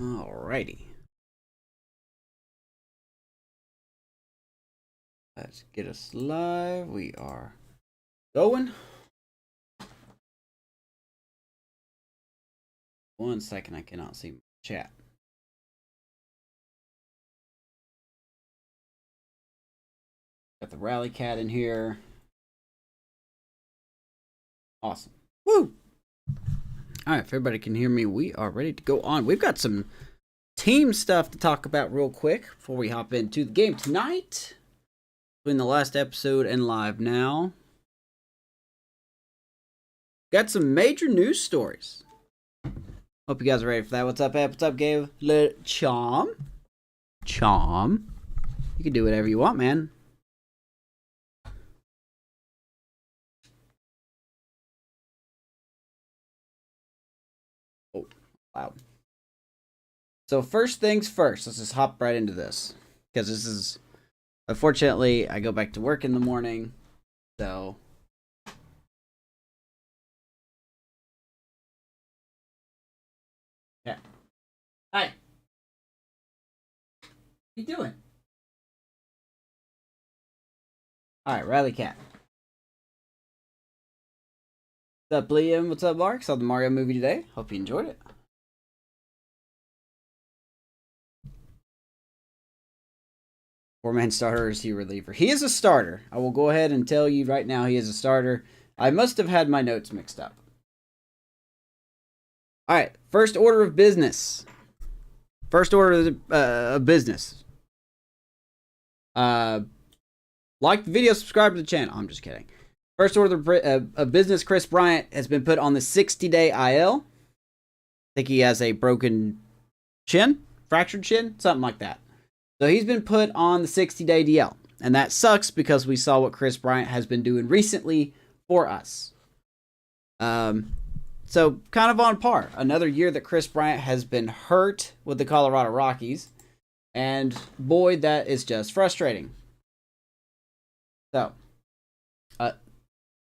Alrighty. Let's get us live. We are going. 1 second, I cannot see my chat. Got the Rally Cat in here. Awesome. Woo! Alright, if everybody can hear me, we are ready to go on. We've got some team stuff to talk about real quick before we hop into the game tonight. Between the last episode and live now. Got some major news stories. Hope you guys are ready for that. What's up, Ed? What's up, Gabe? Chom. You can do whatever you want, man. Oh, wow. So first things first, let's just hop right into this. Because this is, unfortunately, I go back to work in the morning. So yeah. Hi. What you doing? Alright, Riley Cat. What's up, Liam? What's up, Mark? Saw the Mario movie today. Hope you enjoyed it. Four-man starter, or is he a reliever? He is a starter. I will go ahead and tell you right now he is a starter. I must have had my notes mixed up. Alright, first order of business. First order of business. Like the video, subscribe to the channel. I'm just kidding. First order of business, Chris Bryant has been put on the 60-day IL. I think he has a broken shin, fractured shin, something like that. So he's been put on the 60-day DL. And that sucks because we saw what Chris Bryant has been doing recently for us. So kind of on par. Another year that Chris Bryant has been hurt with the Colorado Rockies. And boy, that is just frustrating. So,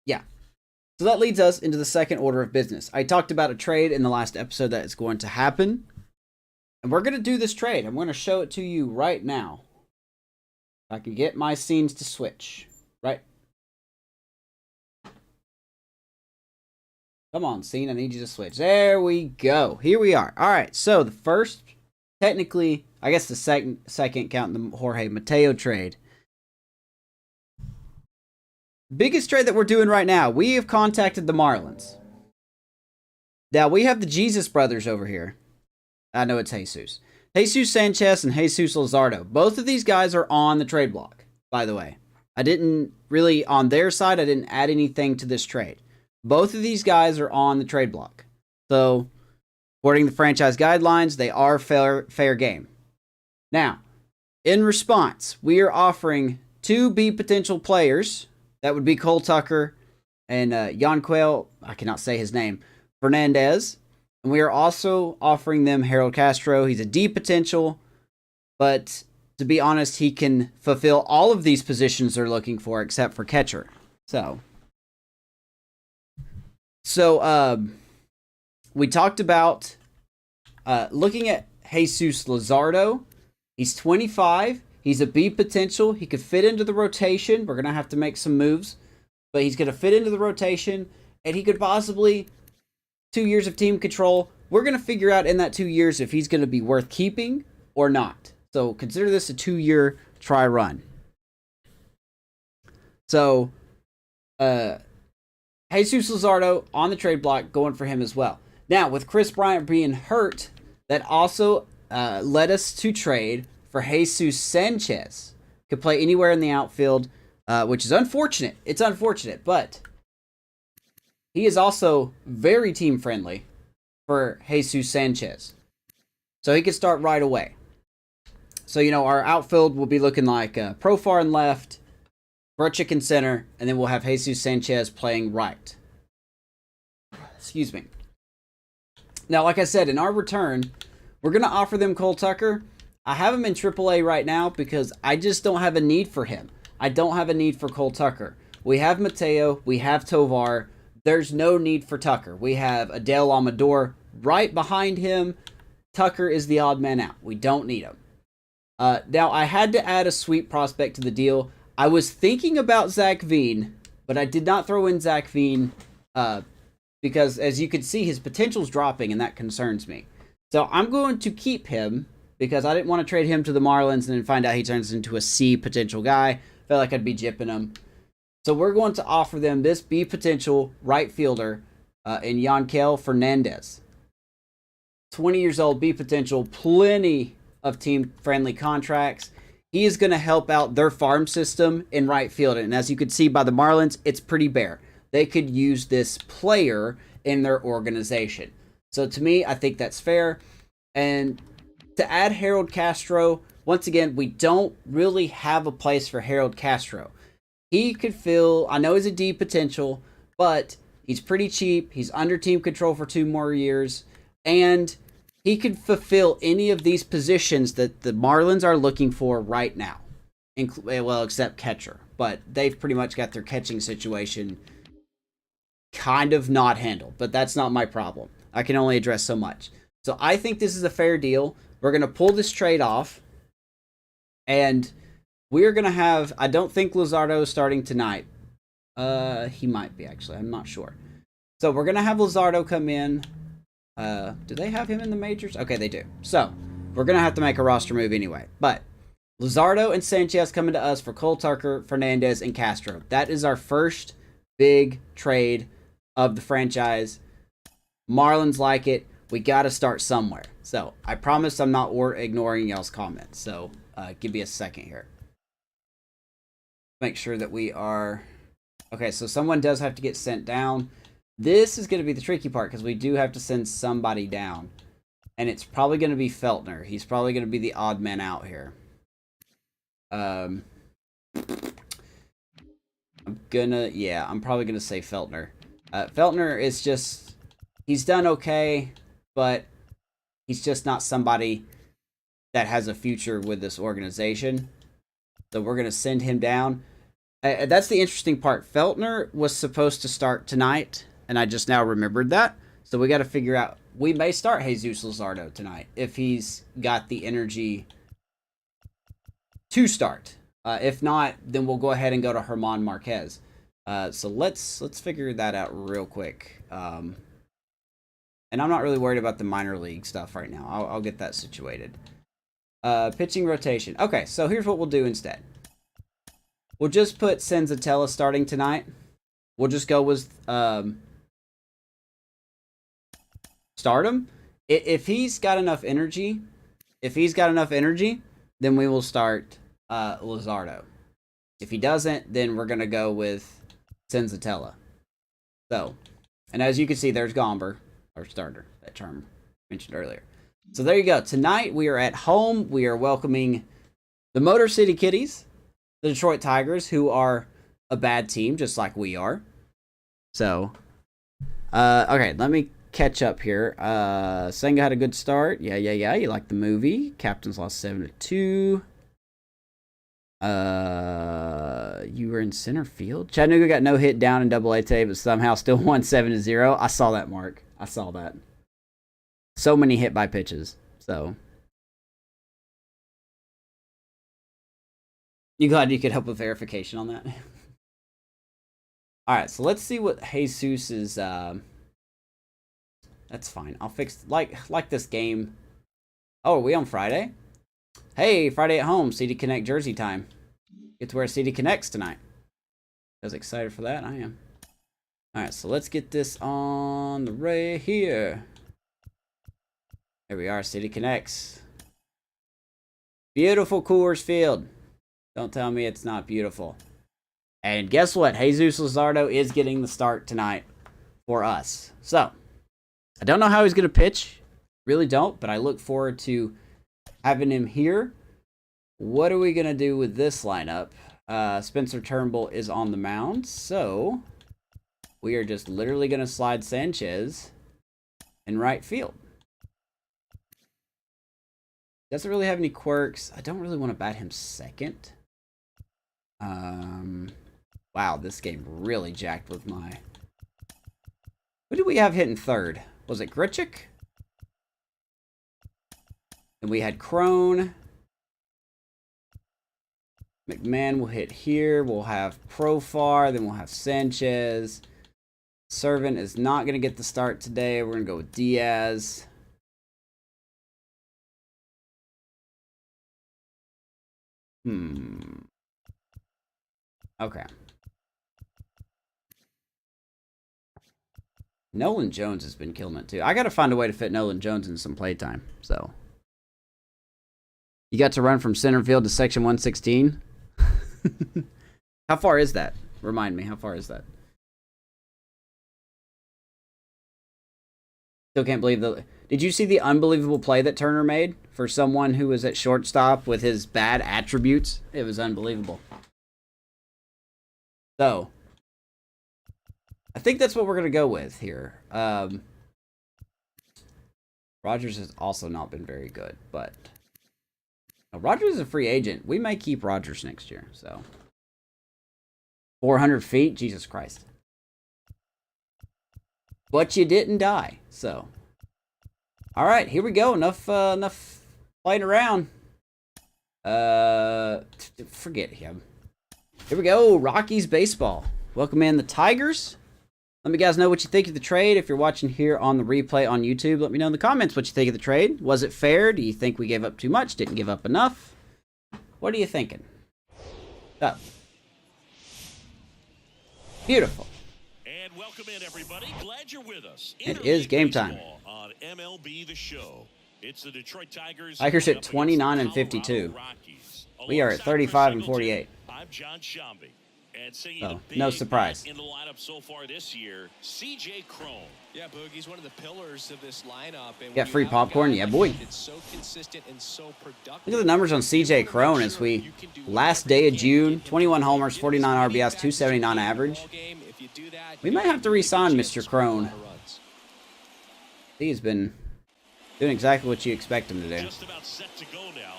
yeah. So that leads us into the second order of business. I talked about a trade in the last episode that is going to happen. And we're going to do this trade. I'm going to show it to you right now. If I can get my scenes to switch. Right. Come on, scene. I need you to switch. There we go. Here we are. All right. So the first, technically, I guess the second counting the Jorge Mateo trade. Biggest trade that we're doing right now. We have contacted the Marlins. Now, we have the Jesus brothers over here. I know it's Jesus. Jesus Sanchez and Jesus Luzardo. Both of these guys are on the trade block, by the way. I didn't really, on their side, I didn't add anything to this trade. Both of these guys are on the trade block. So, according to the franchise guidelines, they are fair game. Now, in response, we are offering 2 B potential players. That would be Cole Tucker and Yanquel, I cannot say his name, Fernandez. And we are also offering them Harold Castro. He's a D potential, but to be honest, he can fulfill all of these positions they're looking for except for catcher. So we talked about looking at Jesus Luzardo. He's 25. He's a B potential. He could fit into the rotation. We're going to have to make some moves, but he's going to fit into the rotation, and he could possibly 2 years of team control. We're going to figure out in that 2 years if he's going to be worth keeping or not. So consider this a 2-year try run. So, Jesus Luzardo on the trade block, going for him as well. Now, with Chris Bryant being hurt, that also led us to trade for Jesus Sanchez. Could play anywhere in the outfield, which is unfortunate. It's unfortunate, but he is also very team-friendly for Jesus Sanchez. So he could start right away. So, you know, our outfield will be looking like Profar in left, Burchick in center, and then we'll have Jesus Sanchez playing right. Excuse me. Now, like I said, in our return, we're going to offer them Cole Tucker. I have him in AAA right now because I just don't have a need for him. I don't have a need for Cole Tucker. We have Mateo. We have Tovar. There's no need for Tucker. We have Adele Amador right behind him. Tucker is the odd man out. We don't need him. Now, I had to add a sweet prospect to the deal. I was thinking about Zach Veen, but I did not throw in Zach Veen because, as you can see, his potential's dropping, and that concerns me. So I'm going to keep him because I didn't want to trade him to the Marlins and then find out he turns into a C potential guy. Felt like I'd be gypping him. So we're going to offer them this B potential right fielder in Yankel Fernandez. 20 years old, B potential, plenty of team-friendly contracts. He is going to help out their farm system in right field. And as you can see by the Marlins, it's pretty bare. They could use this player in their organization. So to me, I think that's fair. And to add Harold Castro, once again, we don't really have a place for Harold Castro. He could fill, I know he's a D potential, but he's pretty cheap. He's under team control for 2 more years. And he could fulfill any of these positions that the Marlins are looking for right now. Well, except catcher. But they've pretty much got their catching situation kind of not handled. But that's not my problem. I can only address so much. So I think this is a fair deal. We're going to pull this trade off. And we're going to have, I don't think Luzardo is starting tonight. He might be, actually. I'm not sure. So we're going to have Luzardo come in. Do they have him in the majors? Okay, they do. So we're going to have to make a roster move anyway. But Luzardo and Sanchez coming to us for Cole Tucker, Fernandez, and Castro. That is our first big trade of the franchise. Marlins like it. We got to start somewhere. So I promise I'm not ignoring y'all's comments. So give me a second here. Make sure that we are... Okay, so someone does have to get sent down. This is going to be the tricky part because we do have to send somebody down. And it's probably going to be Feltner. He's probably going to be the odd man out here. I'm probably going to say Feltner. Feltner is just... He's done okay, but he's just not somebody that has a future with this organization. So we're going to send him down. That's the interesting part. Feltner was supposed to start tonight, and I just now remembered that. So we got to figure out. We may start Jesus Luzardo tonight if he's got the energy to start. If not, then we'll go ahead and go to Herman Marquez. So let's figure that out real quick. And I'm not really worried about the minor league stuff right now. I'll get that situated. Pitching rotation. Okay, so here's what we'll do instead. We'll just put Senzatella starting tonight. We'll just go with stardom. If he's got enough energy, then we will start Luzardo. If he doesn't, then we're gonna go with Senzatella. So, and as you can see, there's Gomber, our starter, that term mentioned earlier. So there you go. Tonight we are at home. We are welcoming the Motor City Kitties, the Detroit Tigers, who are a bad team, just like we are. So, okay, let me catch up here. Senga had a good start. Yeah. You like the movie. Captains lost 7-2. You were in center field. Chattanooga got no hit down in Double A today, but somehow still won 7-0. I saw that, Mark. I saw that. So many hit by pitches. So, you glad you could help with verification on that? All right, so let's see what Jesus is. That's fine. I'll fix like this game. Oh, are we on Friday? Hey, Friday at home. CD Connect jersey time. Get to wear CD Connects tonight. I was excited for that. I am. All right, so let's get this on the ray here. There we are, City Connects. Beautiful Coors Field. Don't tell me it's not beautiful. And guess what? Jesus Luzardo is getting the start tonight for us. So, I don't know how he's going to pitch. Really don't, but I look forward to having him here. What are we going to do with this lineup? Spencer Turnbull is on the mound, so we are just literally going to slide Sanchez in right field. Doesn't really have any quirks. I don't really want to bat him second. Wow, this game really jacked with my... Who did we have hitting third? Was it Grichuk? We had Crone. McMahon will hit here. We'll have Profar. Then we'll have Sanchez. Servant is not going to get the start today. We're going to go with Diaz. Okay. Nolan Jones has been killing it too. I got to find a way to fit Nolan Jones in some playtime. So, you got to run from center field to section 116. How far is that? Remind me, how far is that? Still can't believe the... Did you see the unbelievable play that Turner made for someone who was at shortstop with his bad attributes? It was unbelievable. So, I think that's what we're going to go with here. Rogers has also not been very good, but... Rogers is a free agent. We may keep Rogers next year, so... 400 feet? Jesus Christ. But you didn't die, so... Alright, here we go. Enough playing around. Forget him. Here we go. Rockies baseball. Welcome in the Tigers. Let me guys know what you think of the trade. If you're watching here on the replay on YouTube, let me know in the comments what you think of the trade. Was it fair? Do you think we gave up too much? Didn't give up enough? What are you thinking? Oh. Beautiful. And welcome in, everybody. Glad you're with us. It is game time. On MLB The Show. It's the Detroit Tigers. Tigers at 29 and 52. We are at 35 and 48. I'm John Shambi. And oh, no surprise. In the lineup so far this year, CJ Crone. Yeah, Boogie's one of the pillars of this lineup. And got free popcorn, yeah, boy. It's so consistent and so productive. Look at the numbers on CJ Crone as we last day of June, 21 homers, 49 RBIs, 279 average. We might have to re-sign Mr. Crone. He's been doing exactly what you expect him to do. Just about set to go now,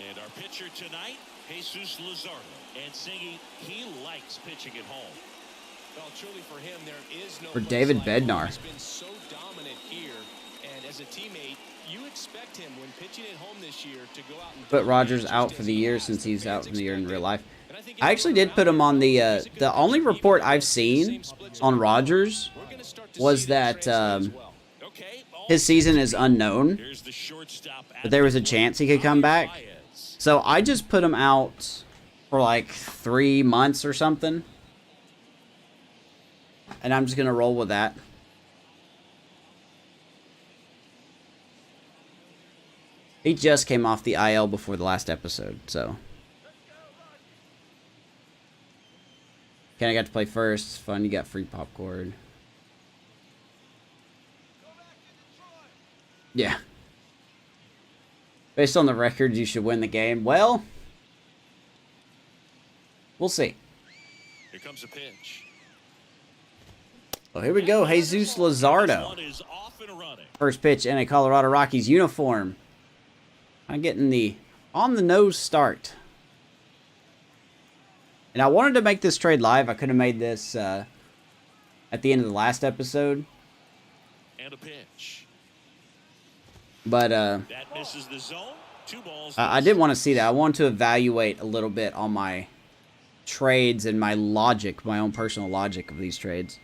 and our pitcher tonight, Jesus Luzardo, and singing he likes pitching at home. Well, truly for him, there is no for David Bednar. He's been so dominant here, and as a teammate, you expect him when pitching at home this year to go out and put Rogers out for the year since he's out for the year in real life. I actually did put him on the only report I've seen on Rogers was that his season is unknown, but there was a chance he could come back. So I just put him out for like 3 months or something. And I'm just going to roll with that. He just came off the IL before the last episode, so. Ken, I got to play first. It's fun. You got free popcorn. Yeah. Based on the record, you should win the game. Well, we'll see. Here comes a pitch. Oh, here we go. Jesus Luzardo. First pitch in a Colorado Rockies uniform. I'm getting the on-the-nose start. And I wanted to make this trade live. I could have made this at the end of the last episode. And a pitch. But that misses the zone. 2 balls. I did want to see that. I wanted to evaluate a little bit on my trades and my logic, my own personal logic of these trades.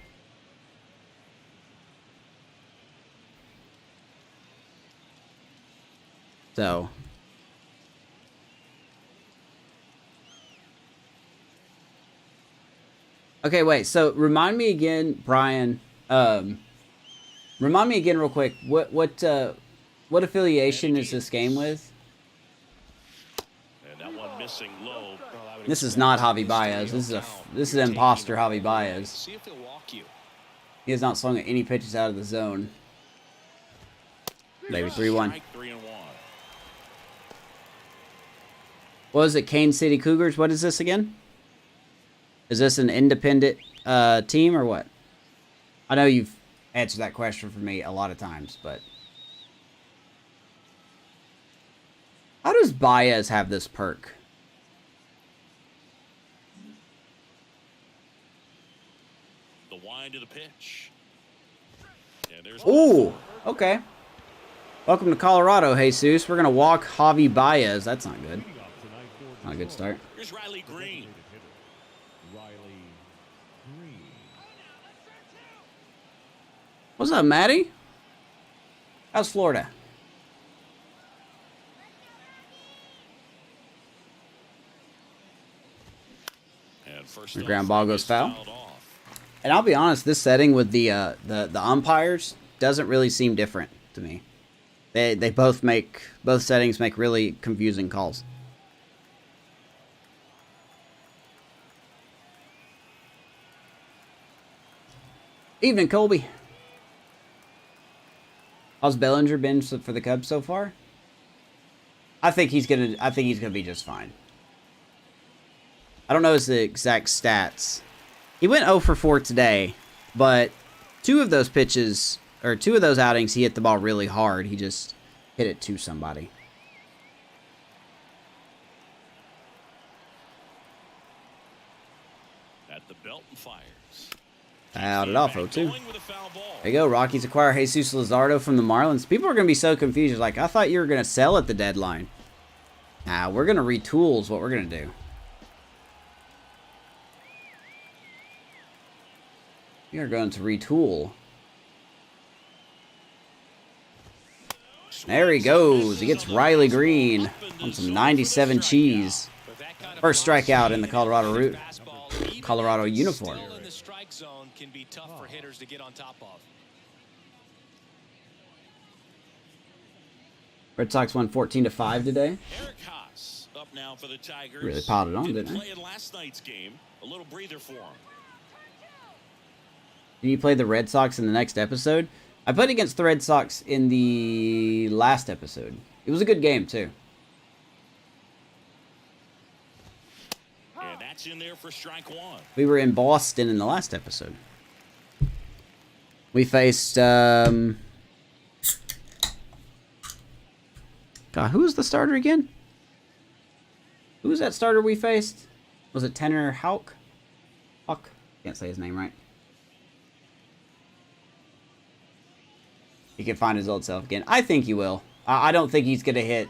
So, okay, wait. So, remind me again, Brian. Remind me again, real quick. What affiliation is this game with? And that one missing low. This is not Javi Baez. This is imposter Javi Baez. See if they'll walk you. He has not swung at any pitches out of the zone. Maybe 3-1. What is it? Kane City Cougars? What is this again? Is this an independent team or what? I know you've answered that question for me a lot of times, but how does Baez have this perk? The wind of the pitch. And there's ooh, okay. Welcome to Colorado, Jesus. We're going to walk Javi Baez. That's not good. Not a good start. Here's Riley Green. What's up, Maddie? How's Florida? And first The ground ball goes foul. fouled off. And I'll be honest, this setting with the umpires doesn't really seem different to me. They both settings make really confusing calls. Evening, Colby. How's Bellinger been for the Cubs so far? I think he's gonna be just fine. I don't know his exact stats. He went 0 for 4 today, but two of those outings, he hit the ball really hard. He just hit it to somebody. At the belt and fires. Out it off 0-2. Going with a foul ball. There you go. Rockies acquire Jesus Luzardo from the Marlins. People are going to be so confused. Like, I thought you were going to sell at the deadline. Nah, we're going to retool is what we're going to do. We are going to retool. There he goes. He gets Riley Green on some 97 cheese. First strikeout in the Colorado uniform. Still in the strike zone can be tough for hitters to get on top of. Red Sox won 14-5 today. Eric Haas up now for the Tigers. Really piled it on, didn't play they? in last night's game. A little breather for him. Did you play the Red Sox in the next episode? I played against the Red Sox in the last episode. It was a good game, too. And that's in there for strike one. We were in Boston in the last episode. We faced, God, who was the starter again? Who was that starter we faced? Was it Tanner Houck? Hawk? Can't say his name right. He can find his old self again. I think he will. I don't think he's going to hit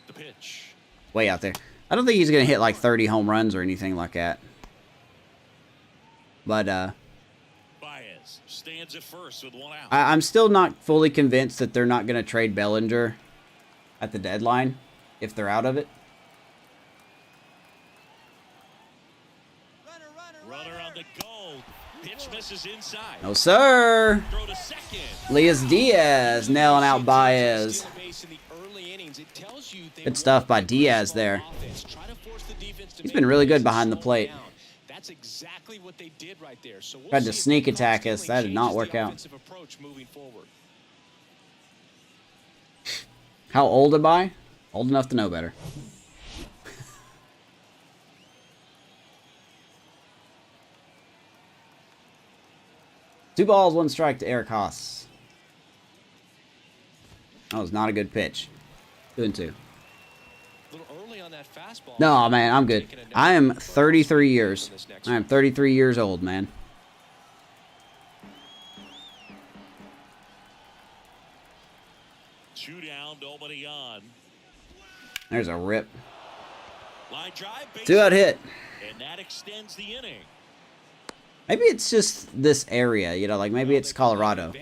The pitch. way out there. I don't think he's going to hit like 30 home runs or anything like that. But Baez stands at first with one out. I'm still not fully convinced that they're not going to trade Bellinger at the deadline if they're out of it. Runner on the goal. Pitch misses inside. No, sir. Throw to second. Elias Diaz nailing out Baez. Good stuff by Diaz there. He's been really good behind the plate. That's exactly what they did right there. So we'll Tried to see if sneak that attack us. That did not changes work the out. offensive approach moving forward. How old am I? Old enough to know better. Two balls, one strike to Eric Haas. That was not a good pitch. 2-2. A little early on that fastball. No, man, I'm good. I am 33 years. I am 33 years old, man. Two down, nobody on. There's a rip. Line drive. Base 2-out hit. And that extends the inning. Maybe it's just this area, you know, like maybe it's Colorado.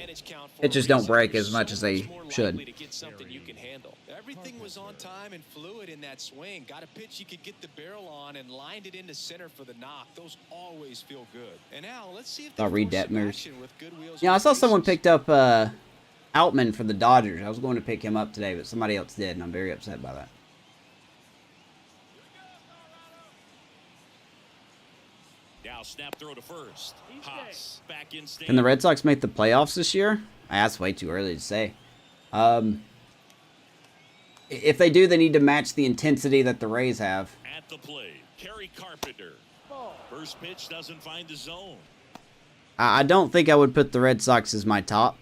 It just don't break as much as they should. Everything was on time and fluid in that swing. Got a pitch you could get the barrel on and lined it into center for the knock. Those always feel good. And now let's see if Thought Reed force some Detmers. action with good wheels Yeah, I on saw the someone bases. picked up Outman for the Dodgers. I was going to pick him up today, but somebody else did, and I'm very upset by that. Now snap throw to first. Haas back in stand. Can the Red Sox make the playoffs this year? That's way too early to say. If they do, they need to match the intensity that the Rays have. At the plate, Kerry Carpenter. First pitch doesn't find the zone. I don't think I would put the Red Sox as my top.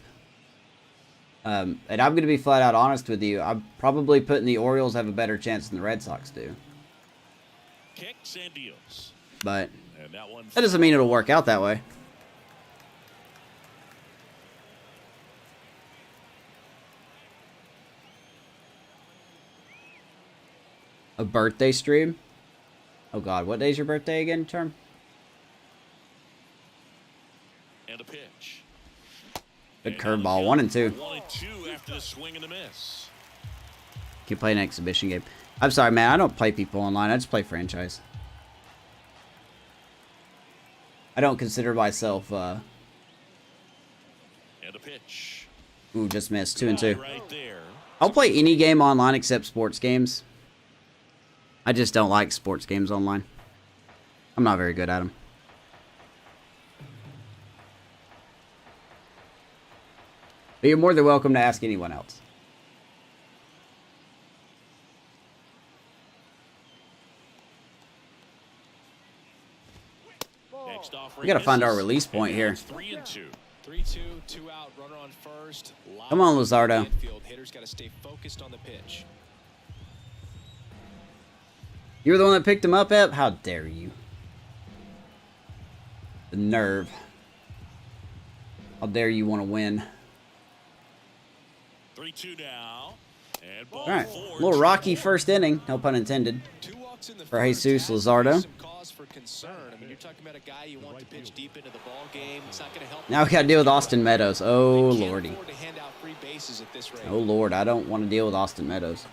And I'm going to be flat out honest with you. I'm probably putting the Orioles have a better chance than the Red Sox do. Kicks and deals. But And that one. that doesn't mean it'll work out that way. A birthday stream? Oh God, what day's your birthday again, Term? And a pitch. Good curveball, 1 and 2. 1 and 2 after the swing and the miss. Can you play an exhibition game? I'm sorry, man. I don't play people online. I just play franchise. I don't consider myself, And a pitch. Ooh, just missed. 2 and 2. Right there. I'll play any game online except sports games. I just don't like sports games online. I'm not very good at them. But you're more than welcome to ask anyone else. We gotta find our release point here. 3 and 2. 3-2, 2 out, runner on first. Come on, Luzardo. Hitters got to stay focused on the pitch. You were the one that picked him up, Ep? How dare you? The nerve. How dare you want to win? 3-2 now. And ball Alright, four. little rocky first inning, no pun intended, 2 walks in the for first Jesus half, Luzardo. some cause for concern. I mean, you're talking about a guy you want to pitch deep into the ball game. It's not going to help. Now we gotta deal with Austin Meadows. Oh, They can't lordy. afford to hand out free bases at this rate. Oh, Lord, I don't want to deal with Austin Meadows.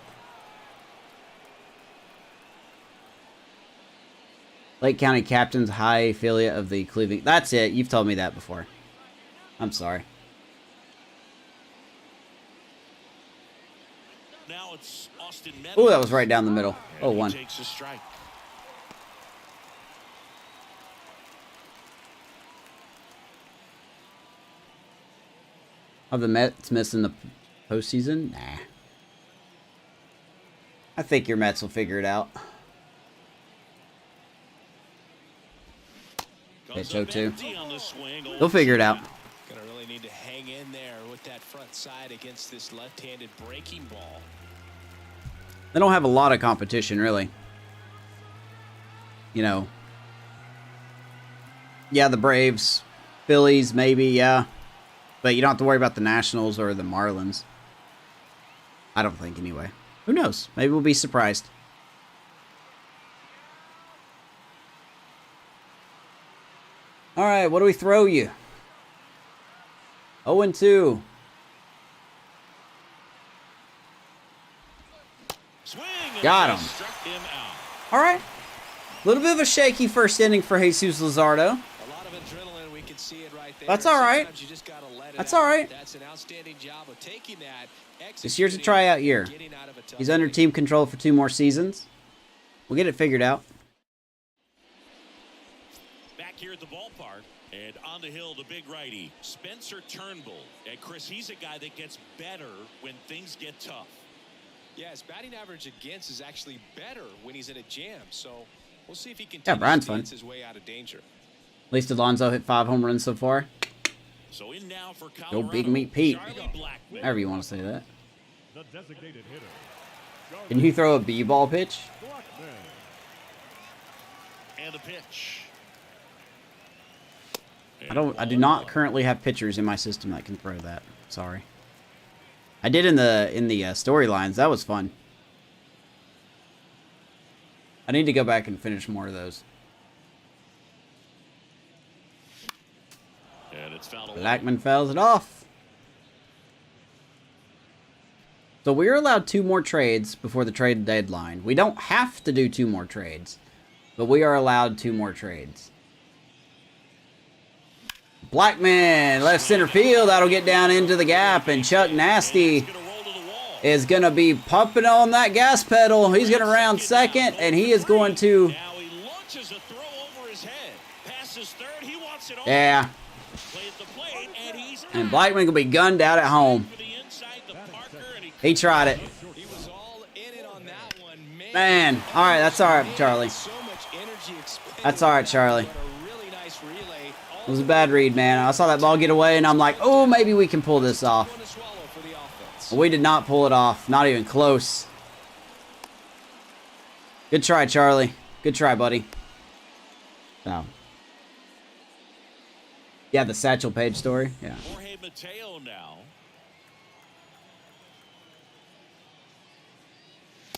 Lake County Captains, high affiliate of the Cleveland. That's it. You've told me that before. I'm sorry. Now it's Austin Meadows. Oh, that was right down the middle. And Oh, he 1. takes a strike. Have the Mets missing the postseason? Nah. I think your Mets will figure it out. Pitch 0-2. They'll figure it out. Gonna really need to hang in there with that front side against this left-handed breaking ball. They don't have a lot of competition, really. You know. Yeah, the Braves. Phillies, maybe, yeah. But you don't have to worry about the Nationals or the Marlins. I don't think, anyway. Who knows? Maybe we'll be surprised. Alright, what do we throw you? 0 and 2. Swing, Got him. Struck him out. Alright. A little bit of a shaky first inning for Jesus Luzardo. A lot of adrenaline, we can see it right there. That's all right. Sometimes you just gotta let it That's out. all right. That's an outstanding job of taking that. This year's a tryout year. Getting out of a tough He's under inning. team control for 2 more seasons. We'll get it figured out. Back here at the ballpark, and on the hill, the big righty, Spencer Turnbull. And Chris, he's a guy that gets better when things get tough. Yeah, his batting average against is actually better when he's in a jam. So we'll see if he can Brian's fun. his way out of danger. At least Alonso hit 5 home runs so far. So in now for Go Colorado, Big Meat Pete. Charlie Blackmon. However you want to say that. The designated hitter. Can you throw a B-ball pitch? Blackman. And a pitch. I do not currently have pitchers in my system that can throw that. Sorry. I did in the storylines. That was fun. I need to go back and finish more of those. And it's fouled away. Blackman fouls it off. So we're allowed 2 more trades before the trade deadline. We don't have to do 2 more trades, but we are allowed 2 more trades. Blackman, left center field. That'll get down into the gap, and Chuck Nasty Gonna roll to the wall. is going to be pumping on that gas pedal. He's going to round second, and he is going to... Now he launches a throw over his head. Passes third. He wants it all. Yeah, Play at the plate, and he's and Blackman going to be gunned out at home. for the inside to Parker, and He tried it. He was all in it on that one. Man, all right, that's all right, Charlie. So much energy expended. That's all right, Charlie. But a really nice relay. It was a bad read, man. I saw that ball get away, and I'm like, oh, maybe we can pull this off. One to swallow for the offense. We did not pull it off. Not even close. Good try, Charlie. Good try, buddy. So. Yeah, the Satchel Paige story. Yeah. Jorge Mateo now.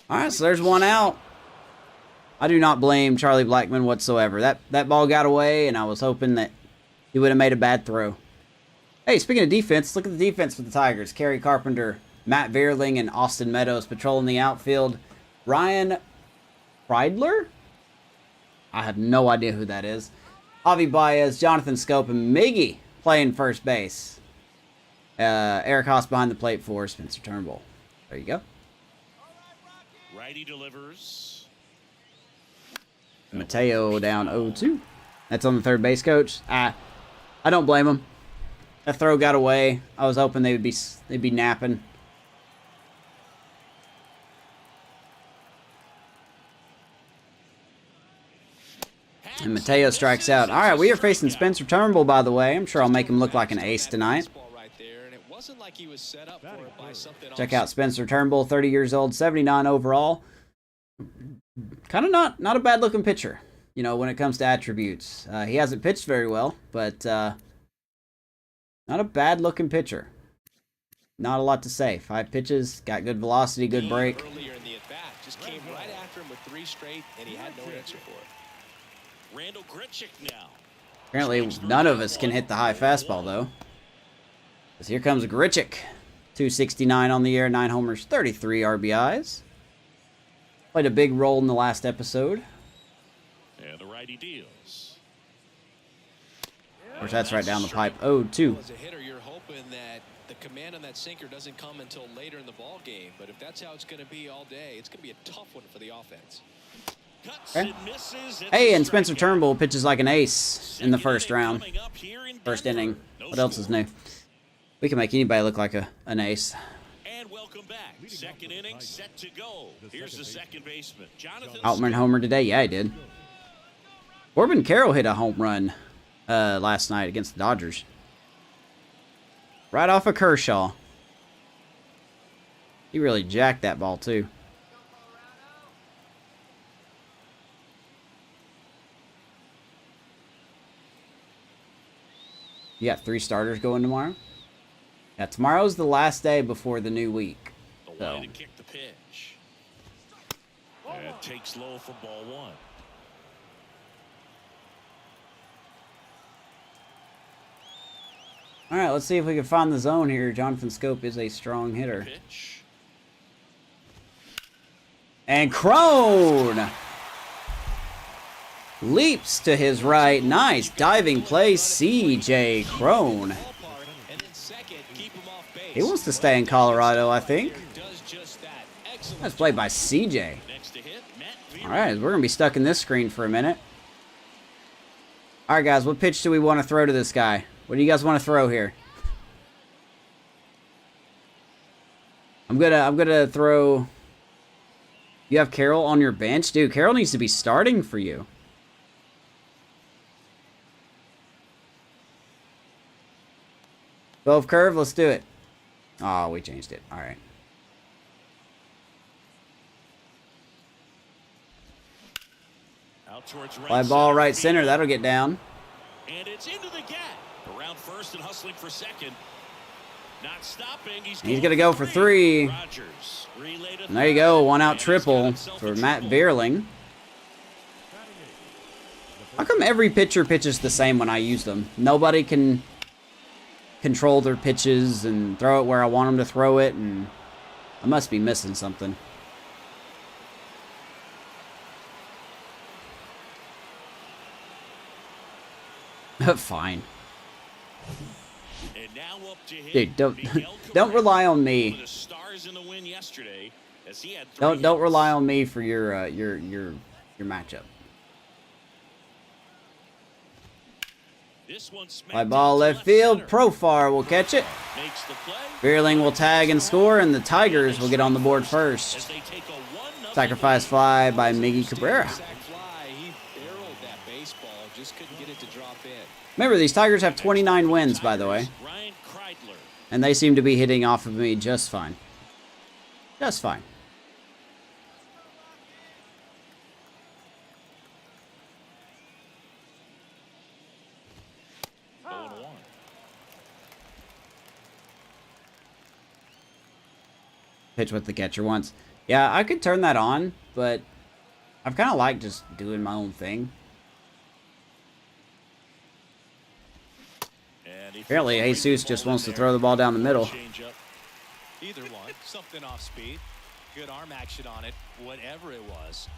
All right, so there's one out. I do not blame Charlie Blackmon whatsoever. That ball got away, and I was hoping that he would have made a bad throw. Hey, speaking of defense, look at the defense for the Tigers. Kerry Carpenter, Matt Vierling, and Austin Meadows patrolling the outfield. Ryan Friedler? I have no idea who that is. Javi Baez, Jonathan Scope, and Miggy playing first base. Eric Haas behind the plate for Spencer Turnbull. There you go. Righty delivers. Mateo down 0-2. That's on the third base coach. I don't blame him. That throw got away. I was hoping they'd be napping. And Mateo strikes out. All right, we are facing Spencer Turnbull, by the way. I'm sure I'll make him look like an ace tonight. Check out Spencer Turnbull, 30 years old, 79 overall. Kind of not a bad-looking pitcher, you know, when it comes to attributes. He hasn't pitched very well, but not a bad-looking pitcher. Not a lot to say. 5 pitches, got good velocity, good break. Earlier in the at-bat, just came right after him with 3 straight, and he had no answer for it. Randall Grichuk now. Apparently, none of us can hit the high fastball, though. Because here comes Grichuk. 269 on the year, 9 homers, 33 RBIs. Played a big role in the last episode. And the righty deals. Of course, that's right down the pipe. 0-2. As a hitter, you're hoping that the command on that sinker doesn't come until later in the ball game. But if that's how it's going to be all day, it's going to be a tough one for the offense. Okay. Hey, and Spencer Turnbull pitches like an ace in the first round. First inning. What else is new? We can make anybody look like an ace. And welcome back. Second inning set to go. Here's the second baseman. Jonathan Outman homer today? Yeah, he did. Corbin Carroll hit a home run last night against the Dodgers. Right off of Kershaw. He really jacked that ball, too. You got 3 starters going tomorrow? Yeah, tomorrow's the last day before the new week. The line to kick the pitch. And takes low for ball 1. All right, let's see if we can find the zone here. Jonathan Scope is a strong hitter. Pitch. And Crone leaps to his right. Nice diving play, C.J. Crone. He wants to stay in Colorado, I think. That's played by C.J. All right, we're going to be stuck in this screen for a minute. All right, guys, what pitch do we want to throw to this guy? What do you guys want to throw here? I'm gonna throw. You have Carroll on your bench, dude. Carroll needs to be starting for you. 12 curve, let's do it. Oh, we changed it. All right. Out towards right Fly ball right center. center. That'll get down. And it's into the gap. Around first and hustling for second. Not stopping. He's going to go for 3. Rogers, and there you go. 1-out triple for Matt Vierling. How come every pitcher pitches the same when I use them? Nobody can control their pitches and throw it where I want them to throw it, and I must be missing something. Fine. And now up to Dude, don't rely on me. Don't rely on me for your matchup. Fly ball left field. Profar will catch it. Vierling will tag and score, and the Tigers will get on the board first. Sacrifice fly by Miggy Cabrera. Remember, these Tigers have 29 wins, by the way. And they seem to be hitting off of me just fine. Just fine. Pitch what the catcher wants. Yeah, I could turn that on, but I've kind of liked just doing my own thing. Apparently, Jesus just wants to throw the ball down the middle. Either one, something off speed, good arm action on it, whatever it was.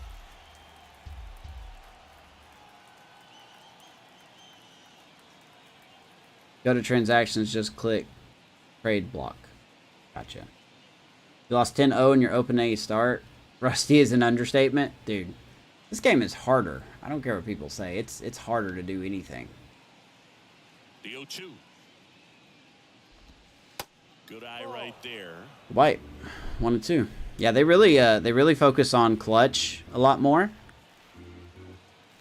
Go to transactions, just click trade block. Gotcha. You lost 10-0 in your open A start. Rusty is an understatement. Dude, this game is harder. I don't care what people say. It's harder to do anything. The 0-2. Good eye right there. White. 1 and 2. Yeah, they really focus on clutch a lot more.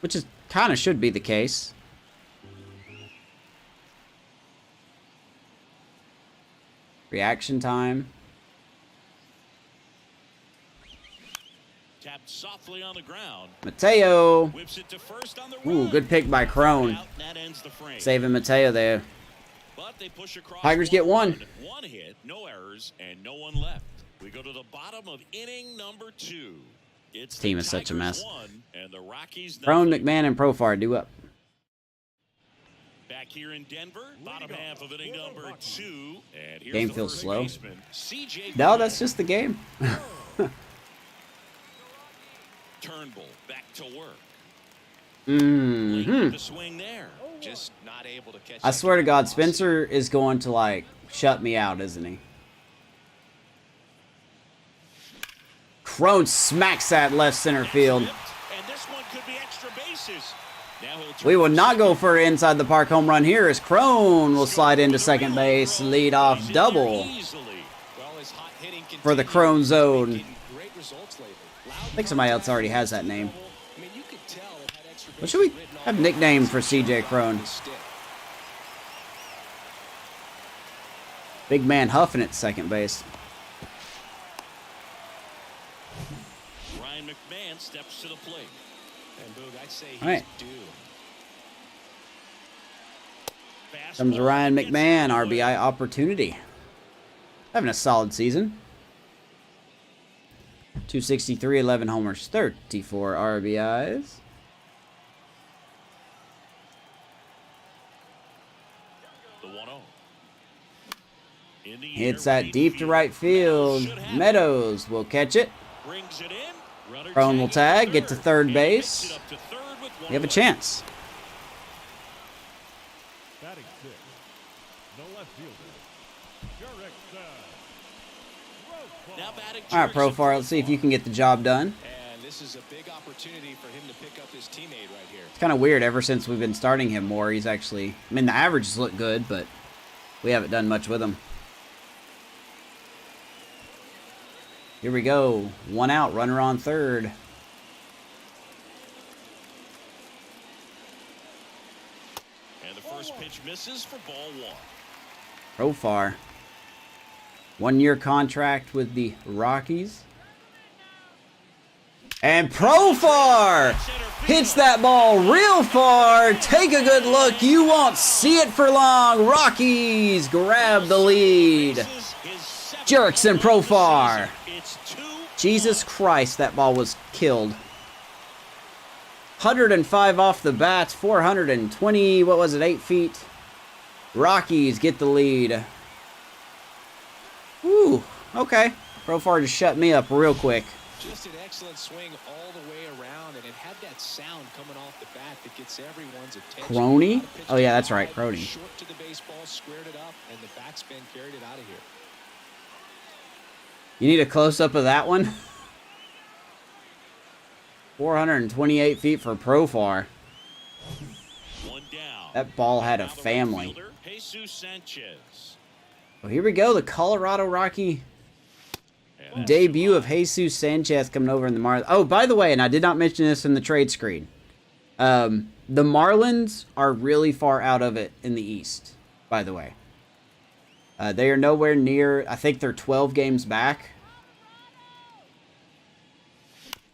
Which is kind of should be the case. Reaction time. Tapped softly on the ground. Mateo. Whips it to first on the Ooh, run. good pick by Crone. That ends the frame. Saving Mateo there. But they push across. Tigers get one. One hit, no errors, and no one left. We go to the bottom of inning number 2. It's Team the is such a mess. Tigers 1 and the Rockies Crone, nothing. McMahon, and Profar do up. Back here in Denver, bottom half of inning number 2. And here's Game the feels first slow. baseman, CJ No, that's just the game. Turnbull back to work. Mm-hmm. Late with the swing there. Just not able to catch. I swear to God, Spencer is going to, like, shut me out, isn't he? Crone smacks that left center field. And this one could be extra bases. Now he'll We will not go for an inside the park home run here as Crone will slide into second base, lead off double for the Crone zone. I think somebody else already has that name. What should we have nickname for CJ Crone? Big man huffing at second base. Ryan McMahon steps to the plate. And Boog, I'd say he's All right. due. Comes Ryan McMahon, RBI opportunity. Having a solid season. 263, 11 homers, 34 RBIs. The 1-0. In the Hits air, that deep to right field. Meadows will catch it. brings it in. Runner Crone will tagging tag, get to third base. You have a chance. Batting 6. The left fielder. Jarek Now batting All right, Jarek Profar, let's see if you can get the job done. And this is a big opportunity for him to pick up his teammate right here. It's kind of weird. Ever since we've been starting him more, he's actually... I mean, the averages look good, but we haven't done much with him. Here we go. 1 out, runner on third. And the first pitch misses for ball 1. Profar. 1-year contract with the Rockies. And Profar hits that ball real far. Take a good look. You won't see it for long. Rockies grab the lead. Jerks Profar. Jesus Christ, that ball was killed. 105 off the bats, 420, what was it, 8 feet. Rockies get the lead. Woo, okay. Profar just shut me up real quick. Just an excellent swing all the way around, and it had that sound coming off the bat that gets everyone's attention. Crony? Oh yeah, that's right, Crony. Short to the baseball, squared it up, and the backspin carried it out of here. You need a close-up of that one? 428 feet for Profar. One down. That ball had a Now the right family. fielder, Jesus Sanchez. Well, here we go, the Colorado Rocky And that's debut the of Jesus Sanchez coming over in the Marlins. Oh, by the way, and I did not mention this in the trade screen. The Marlins are really far out of it in the East, by the way. They are nowhere near, I think they're 12 games back.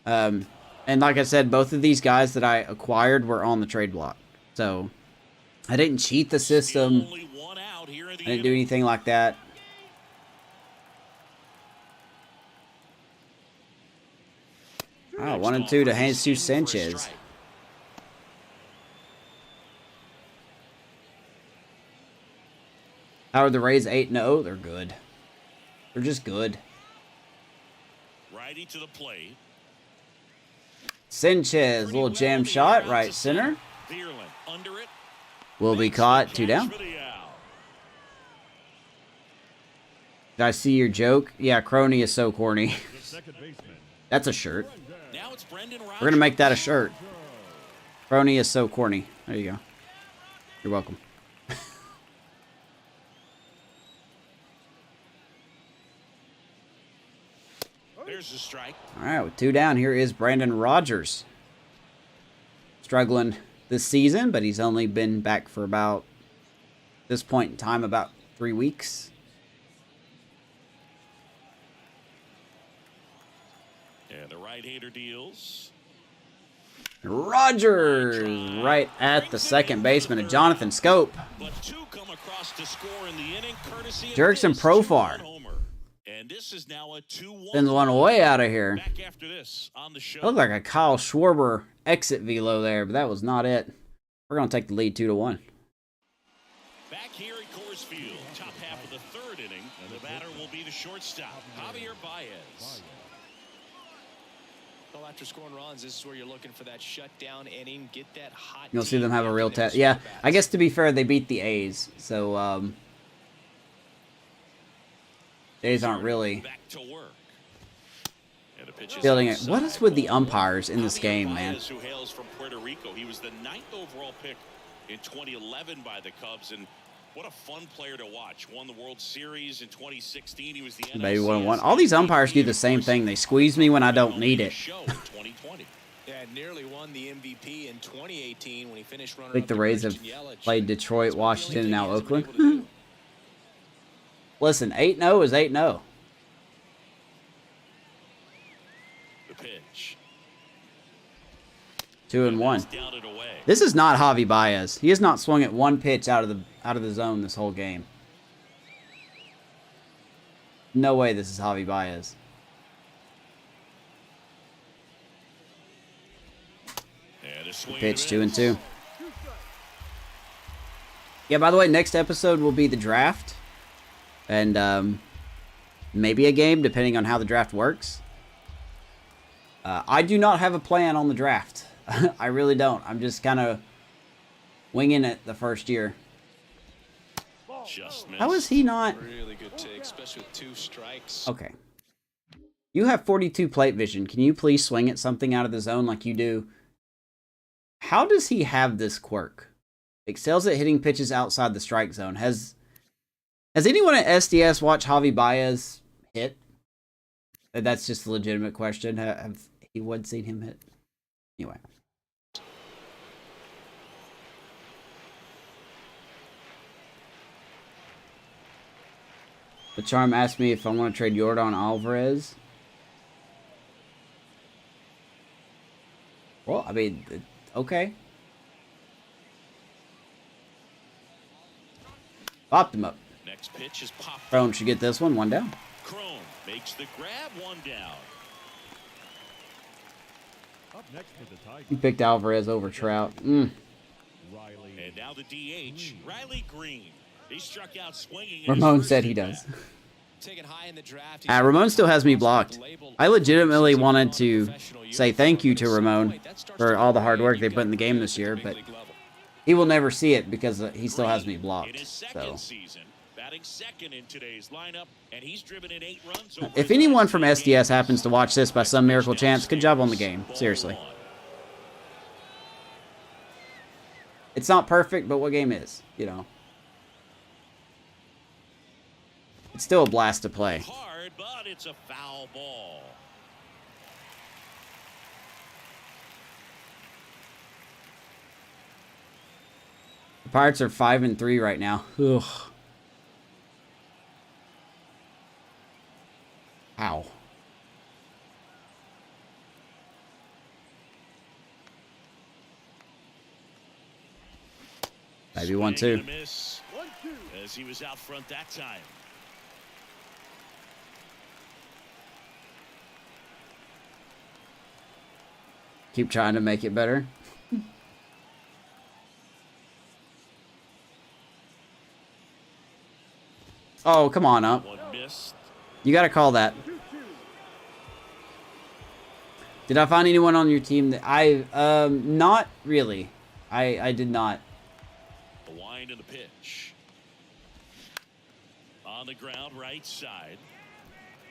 And like I said, both of these guys that I acquired were on the trade block. So, I didn't cheat the system. only one out here in the I didn't do anything like that. Oh, Alright, 1-2 to Jesus Sanchez. How are the Rays 8-0? They're good. They're just good. Righty to the plate. Sanchez, little jam shot, right center. Will be caught. 2 down. Did I see your joke? Yeah, Crony is so corny. That's a shirt. We're going to make that a shirt. Crony is so corny. There you go. You're welcome. There's a strike. All right, with 2 down, here is Brandon Rogers. Struggling this season, but he's only been back for about, this point in time, about 3 weeks. And the right-hander deals. Rogers right at the second baseman of Jonathan Scope. But 2 come across to score in the inning, courtesy of Jerkson this Profar. And this is now a 2-1. Sends one way out of here. Back after this on the show. Looked like a Kyle Schwarber exit velo there, but that was not it. We're going to take the lead 2-1. Back here at Coors Field, top half of the 3rd inning, and the batter will be the shortstop, Javier Baez. Well, after scoring runs, this is where you're looking for that shutdown inning, get that hot. You'll see them have a real test. Yeah, I guess to be fair, they beat the A's, so A's aren't really back to work. feeling it. What is with the umpires in this game, man? Who hails from Puerto Rico. He was the 9th overall pick in 2011 by the Cubs, and what a fun player to watch. Won the World Series in 2016. He was the Maybe 1-1. All these umpires do the same thing. They squeeze me when I don't need it. Yeah, nearly won the MVP in 2018 when he finished runner. I think the Rays have played Detroit, Washington, and now Oakland. Listen, 8-0 is 8-0. The pitch. 2-1. This is not Javi Baez. He has not swung at one pitch out of the zone this whole game. No way this is Javi Baez. Pitch 2-2. Yeah, by the way, next episode will be the draft. And maybe a game, depending on how the draft works. I do not have a plan on the draft. I really don't. I'm just kind of winging it the first year. How is he not? Really good take, especially with 2 strikes. Okay. You have 42 plate vision. Can you please swing at something out of the zone like you do? How does he have this quirk? Excels at hitting pitches outside the strike zone. Has anyone at SDS watched Javi Baez hit? That's just a legitimate question. Have anyone seen him hit? Anyway. The Charm asked me if I want to trade Yordan Alvarez. Well, I mean, okay. Popped him up. Next pitch is popped. Crone should get this one. 1 down. Crone makes the grab. 1 down. Up next for the Tigers. He picked Alvarez over Trout. And now the DH, Riley Green. He struck out swinging. Ramon said he does. Taken high in the draft. Ramon still has me blocked. I legitimately wanted to say thank you to Ramon for all the hard work they put in the game this year, but he will never see it because he still has me blocked. So, if anyone from SDS happens to watch this by some miracle chance, good job on the game. Seriously. It's not perfect, but what game is, you know? It's still a blast to play. Hard, but it's a foul ball. The Pirates are 5-3 right now. Ugh. Ow. Maybe 1-2. As he was out front that time. Keep trying to make it better. Oh, come on up. You gotta call that. Did I find anyone on your team that not really. I did not. The wind and the pitch. On the ground, right side.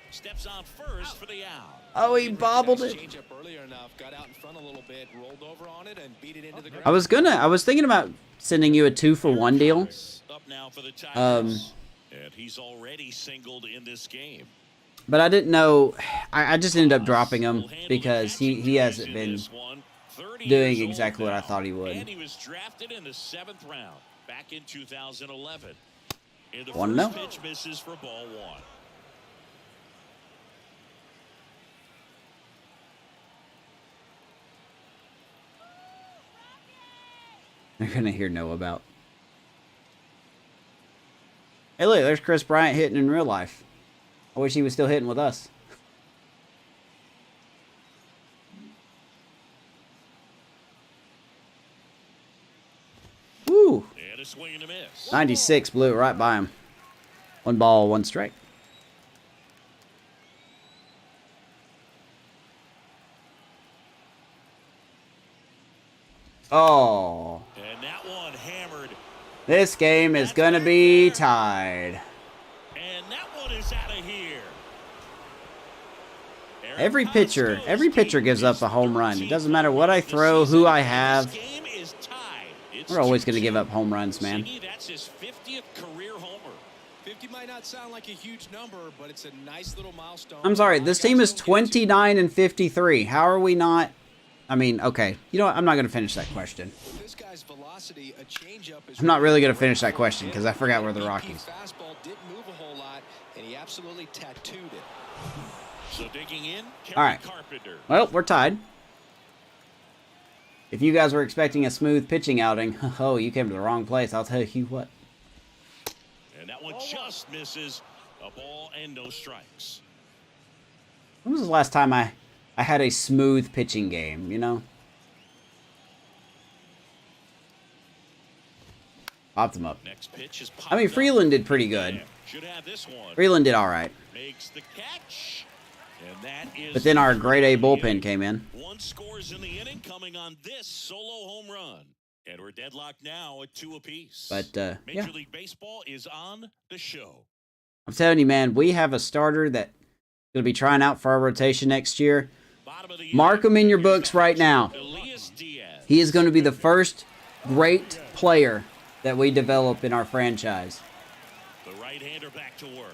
Steps on first for the out. Oh, he bobbled it. Change up earlier enough, got out in front a little bit, rolled over on it, and beat it into the ground. I was thinking about sending you a 2-for-1 deal. Up now for the Tigers. And he's already singled in this game. But I didn't know. I just ended up dropping him because he hasn't been doing exactly what I thought he would. And he was drafted in the 7th round back in 2011. And the Wanna know? first pitch misses for ball 1. They're gonna hear no about. Hey, look, there's Chris Bryant hitting in real life. I wish he was still hitting with us. Woo! And a swing and a miss. 96 blew it right by him. 1 ball, 1 strike. Oh. And that one hammered. This game is gonna be tied. And that one is out of here. Every pitcher gives up a home run. It doesn't matter what I throw, who I have. We're always gonna give up home runs, man. That's his 50th career homer. 50 might not sound like a huge number, but it's a nice little milestone. I'm sorry, this team is 29 and 53. How are we not? I mean, okay. You know what? I'm not gonna finish that question. This guy's velocity, a changeup is I'm not really gonna finish that question because I forgot we're the Rockies. Fastball didn't move a whole lot, and he absolutely tattooed it. So digging in, All right. Carpenter. Well, we're tied. If you guys were expecting a smooth pitching outing, oh, you came to the wrong place. I'll tell you what. And that one just misses. A ball and no strikes. When was the last time I had a smooth pitching game, you know? Popped him up. Next pitch is I mean, Freeland did pretty good. Should have this one. Freeland did all right. Makes the catch. And that is But then our grade A bullpen came in. 1 scores in the inning coming on this solo home run. And we're deadlocked now at 2 apiece. But, Major yeah. League Baseball is on the show. I'm telling you, man, we have a starter that's going to be trying out for our rotation next year. Mark him in your books right now. He is going to be the first great player that we develop in our franchise. The right-hander back to work.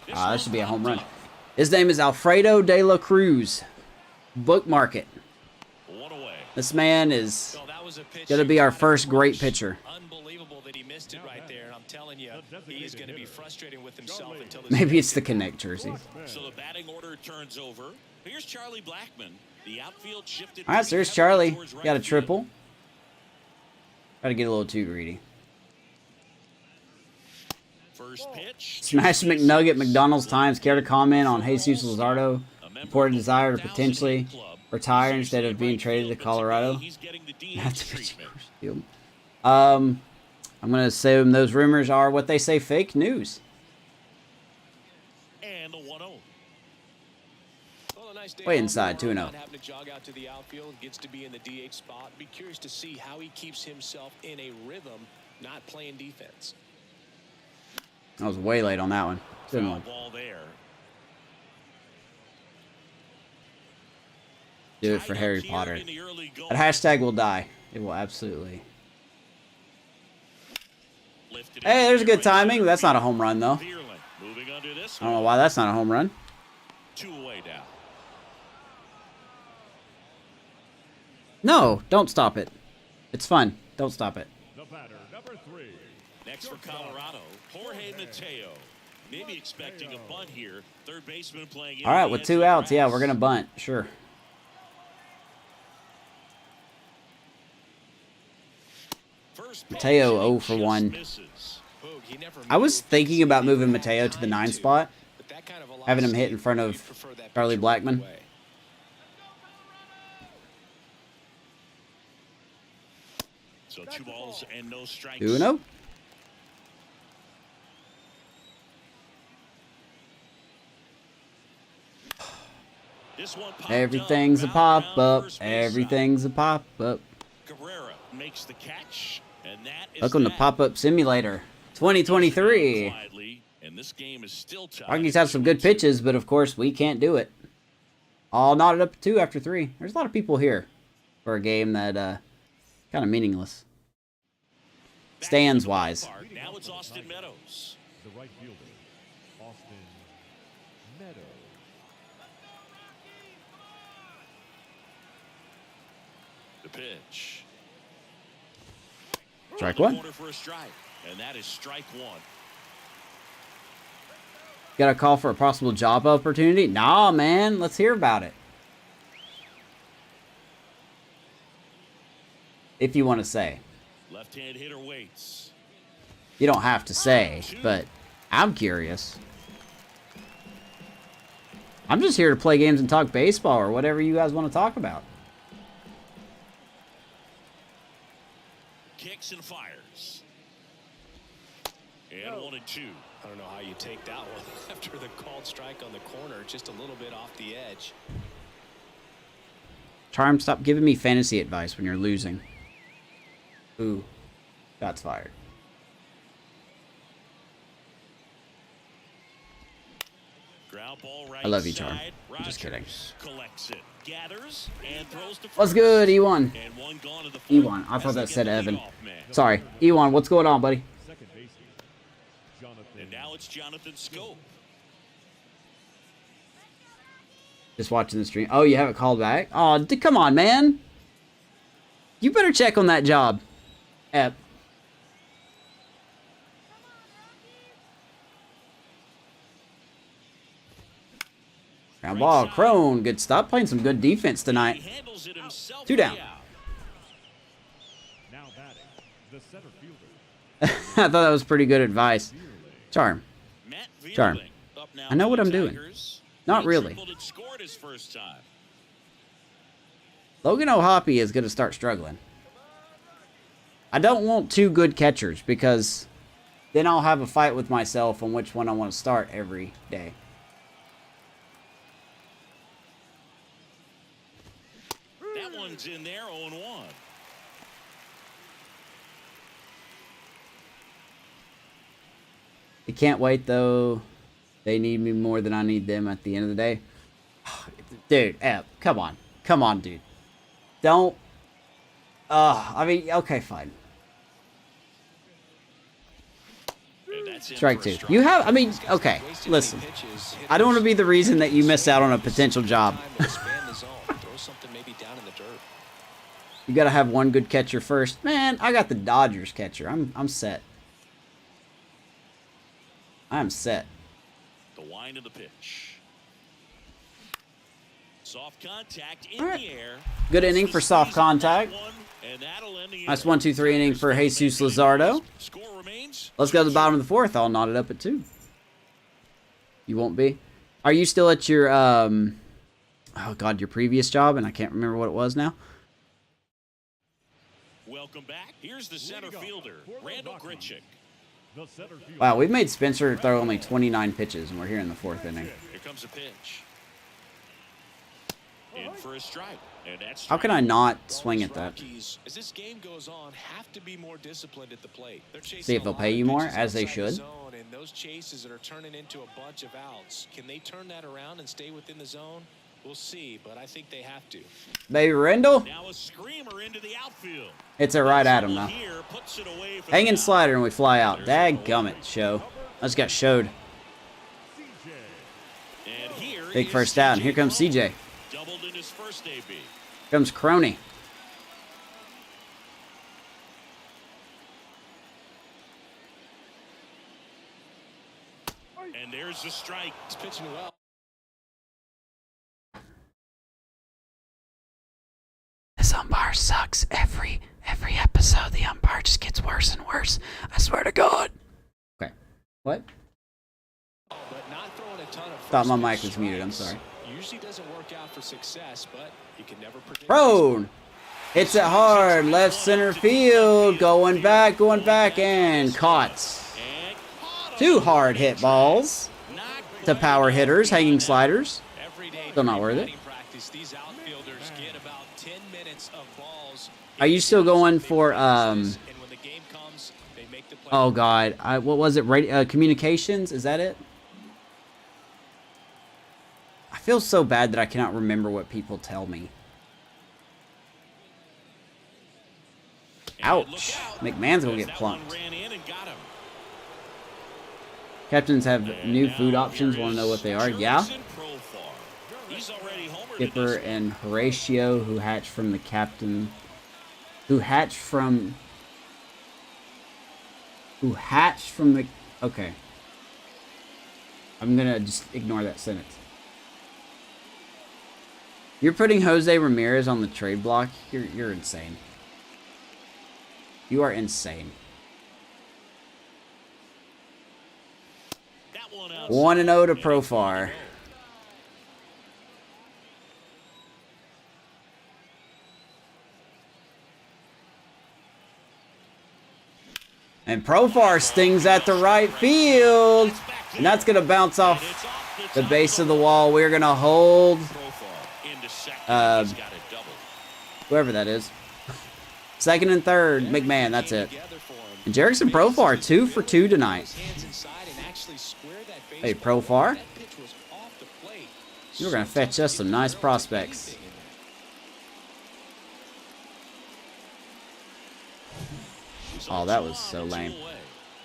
That should be a home run. His name is Alfredo de la Cruz. Bookmark it. One away. This man is going to be our first great pitcher. Unbelievable that he missed it right there. And I'm telling you, he is going to be frustrating with himself until this. Maybe it's the Connect jersey. So the batting order turns over. Here's Charlie Blackmon. The outfield shifted. All right, so there's Charlie. Got a triple. Try to get a little too greedy. First pitch. Smash McNugget McDonald's Times. Care to comment on Jesus Luzardo? Reported desire to potentially retire instead of being traded to Colorado. That's a pitching field. I'm going to assume those rumors are what they say, fake news. And the 1-0. Way inside, 2-0. Having to jog out to the outfield, gets to be in the DH spot. Be curious to see how he keeps himself in a rhythm, not playing defense. I was way late on that one. Good one. Ball there. Do it for Harry Potter. That hashtag will die. It will absolutely. Hey, there's a good timing. That's not a home run, though. I don't know why that's not a home run. 2 away now. No, don't stop it. It's fun. Don't stop it. The batter, number 3. Next for Colorado, Jorge Mateo. Maybe expecting a bunt here. Third baseman playing. All right, with 2 outs, yeah, we're gonna bunt. Sure. Mateo 0 for 1. I was thinking about moving Mateo to the 9 spot, having him hit in front of Charlie Blackmon. So 2 balls and no strikes. 2-0. This one popped Everything's a up. Ground, pop-up. first base Everything's a pop-up. Cabrera makes the catch, and that is Welcome to Pop-Up Simulator 2023. quietly, and this game is still tied. Rockies have some good pitches, but of course we can't do it. All knotted up to 2 after 3. There's a lot of people here for a game that kind of meaningless. Stands wise. Now it's Austin Meadows. The right fielder, Austin Meadows. The pitch. Strike 1. Corner for a strike, and that is strike 1. Got a call for a possible job opportunity? Nah, man. Let's hear about it. If you want to say. Left-hand hitter waits. You don't have to say, but I'm curious. I'm just here to play games and talk baseball or whatever you guys want to talk about. Kicks and fires. And 1-2. I don't know how you take that one after the called strike on the corner, just a little bit off the edge. Charm, stop giving me fantasy advice when you're losing. Ooh, shots fired. Ground ball right I love you, Charm. side. I'm just kidding. Collects it, gathers, and throws to What's first. good, Ewan? And one gone to the fourth. Ewan, I Has thought to that get said the Evan. leadoff man. Sorry, Ewan, what's going on, buddy? Second baseman, Jonathan. And now it's Jonathan Scope. Just watching the stream. Oh, you haven't called back? Oh, come on, man. You better check on that job. Ep. Ground ball, Crone. Good stop. Playing some good defense He tonight. handles it himself. 2 down. Now batting, the center fielder, I thought that was pretty good advice. Charm. Matt Charm. Vierling up now I know for what the I'm doing. Tigers. Not He really. tripled and scored his first time. Logan O'Hoppe is going to start struggling. I don't want 2 good catchers because then I'll have a fight with myself on which one I want to start every day. That one's in there, 0-1. They can't wait, though. They need me more than I need them at the end of the day. Dude, Ep, come on. Come on, dude. Don't. I mean, okay, fine. And that's in Strike for a 2. strike. You have, I mean, okay, Wasted listen. many pitches, hit I don't want to those be the reason that you miss out on a potential job. time to expand the zone. Throw something maybe down in the dirt. You got to have one good catcher first. Man, I got the Dodgers catcher. I'm set. I'm set. The wind of the pitch. Soft contact in All right. the air. Good inning for soft contact. Nice 1-2-3 inning for Jesus Luzardo. Score remains. Let's go to the bottom of the 4th. All knotted up at 2. You won't be. Are you still at your oh god, your previous job? And I can't remember what it was now. Welcome back. Here's the center fielder, Randall Gritchick. the center fielder. Wow, we've made Spencer throw only 29 pitches, and we're here in the 4th inning. Here comes a pitch. In for a strike. And that's How can I not swing at that? Rockies, as this game goes on, have to be more disciplined at the plate. They're chasing See if they'll a lot pay of you more, pitches as they outside the should. zone, and those chases that are turning into a bunch of outs. Can they turn that around and stay within the zone? We'll see, but I think they have to. Baby Rendell. now a screamer into the outfield. It's a right at him now. Here puts it away for the Hanging out. slider, and we fly out. Dadgummit, show. I just got showed. And here Big is first out, and here CJ comes Cron. CJ. Doubled in his first AB. Here comes Crony. And there's the strike. He's pitching well. This umpire sucks. Every episode, the umpire just gets worse and worse. I swear to God. Okay. What? But not throwing a ton of Thought my first mic pitch was muted. I'm strikes. sorry. Usually doesn't work out for success, but you can never predict. Prone. Hits it hard. Left center field. Going back, and caught. Two hard hit balls to power hitters, hanging sliders. Still not worth it. Are you still going for, oh God, what was it, communications? Is that it? I feel so bad that I cannot remember what people tell me. Ouch. McMahon's gonna get plunked. Captains have new food options. Want to know what they are? Yeah. Skipper and Horatio, who hatched from the captain. Who hatched from the... Okay. I'm gonna just ignore that sentence. You're putting Jose Ramirez on the trade block? You're insane. You are insane. 1-0 to Profar. And Profar stings at the right field. And that's going to bounce off the base of the wall. We're going to hold whoever that is. Second and third, McMahon, that's it. And Jerickson Profar, 2 for 2 tonight. Hey, Profar. You're going to fetch us some nice prospects. Oh, that was so lame.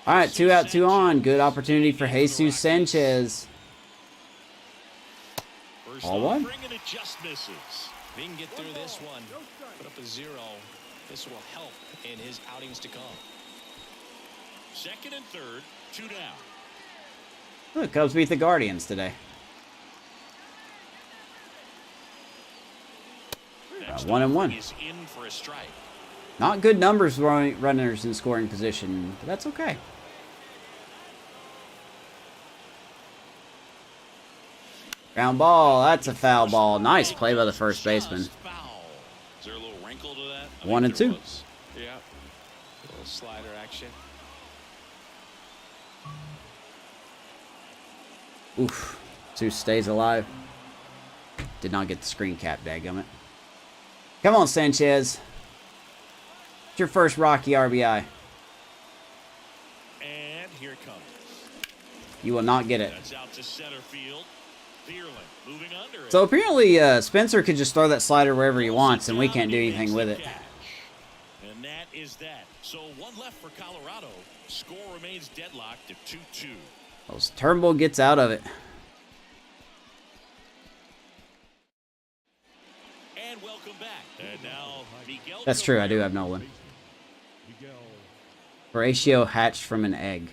All right, 2 out, 2 on. Good opportunity for Jesus Sanchez. All one. If he can get through this one, put up a 0, this will help in his outings to come. Second and third, 2 down. Look, Cubs beat the Guardians today. 1-1. He's in for a strike. Not good numbers runners in scoring position, but that's okay. Ground ball, that's a foul ball. Nice play by the first baseman. Is there a little wrinkle to that? 1 and 2. Yeah, a little slider action. Oof. Zeus stays alive. Did not get the screen cap, dadgummit. Come on, Sanchez. It's your first Rocky RBI. And here it comes. You will not get it. That's out to center field. Moving under it. So apparently Spencer could just throw that slider wherever he wants, and we can't do anything with it. And that is that. So 1 left for Colorado. Score remains deadlocked at 2-2. Well, Turnbull gets out of it. And welcome back. And now Miguel. That's true. I do have Nolan. Horatio hatched from an egg.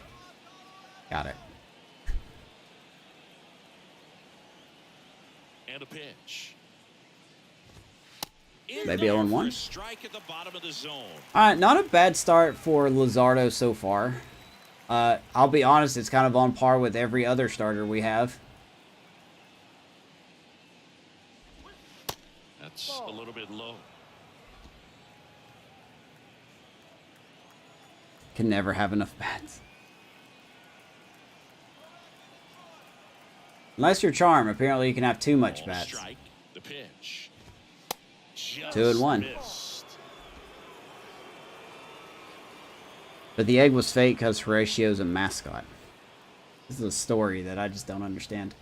Got it. And a pitch. Maybe 0-1. Strike at the bottom of the zone. All right, not a bad start for Luzardo so far. I'll be honest, it's kind of on par with every other starter we have. That's a little bit low. Can never have enough bats. Unless you're Charm, apparently you can have too much bats. Strike, the pitch. 2-1. Missed. But the egg was fake because Horatio's a mascot. This is a story that I just don't understand.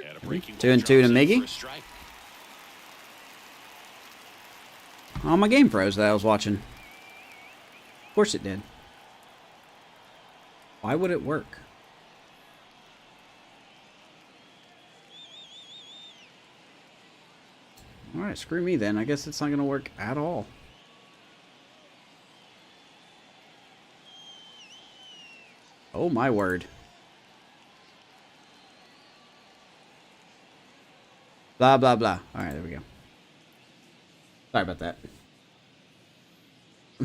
And a breaking 2-2 to Miggy. for a strike. Oh, my game froze that I was watching. Of course it did. Why would it work? Alright, screw me then. I guess it's not going to work at all. Oh my word. Blah, blah, blah. Alright, there we go. Sorry about that.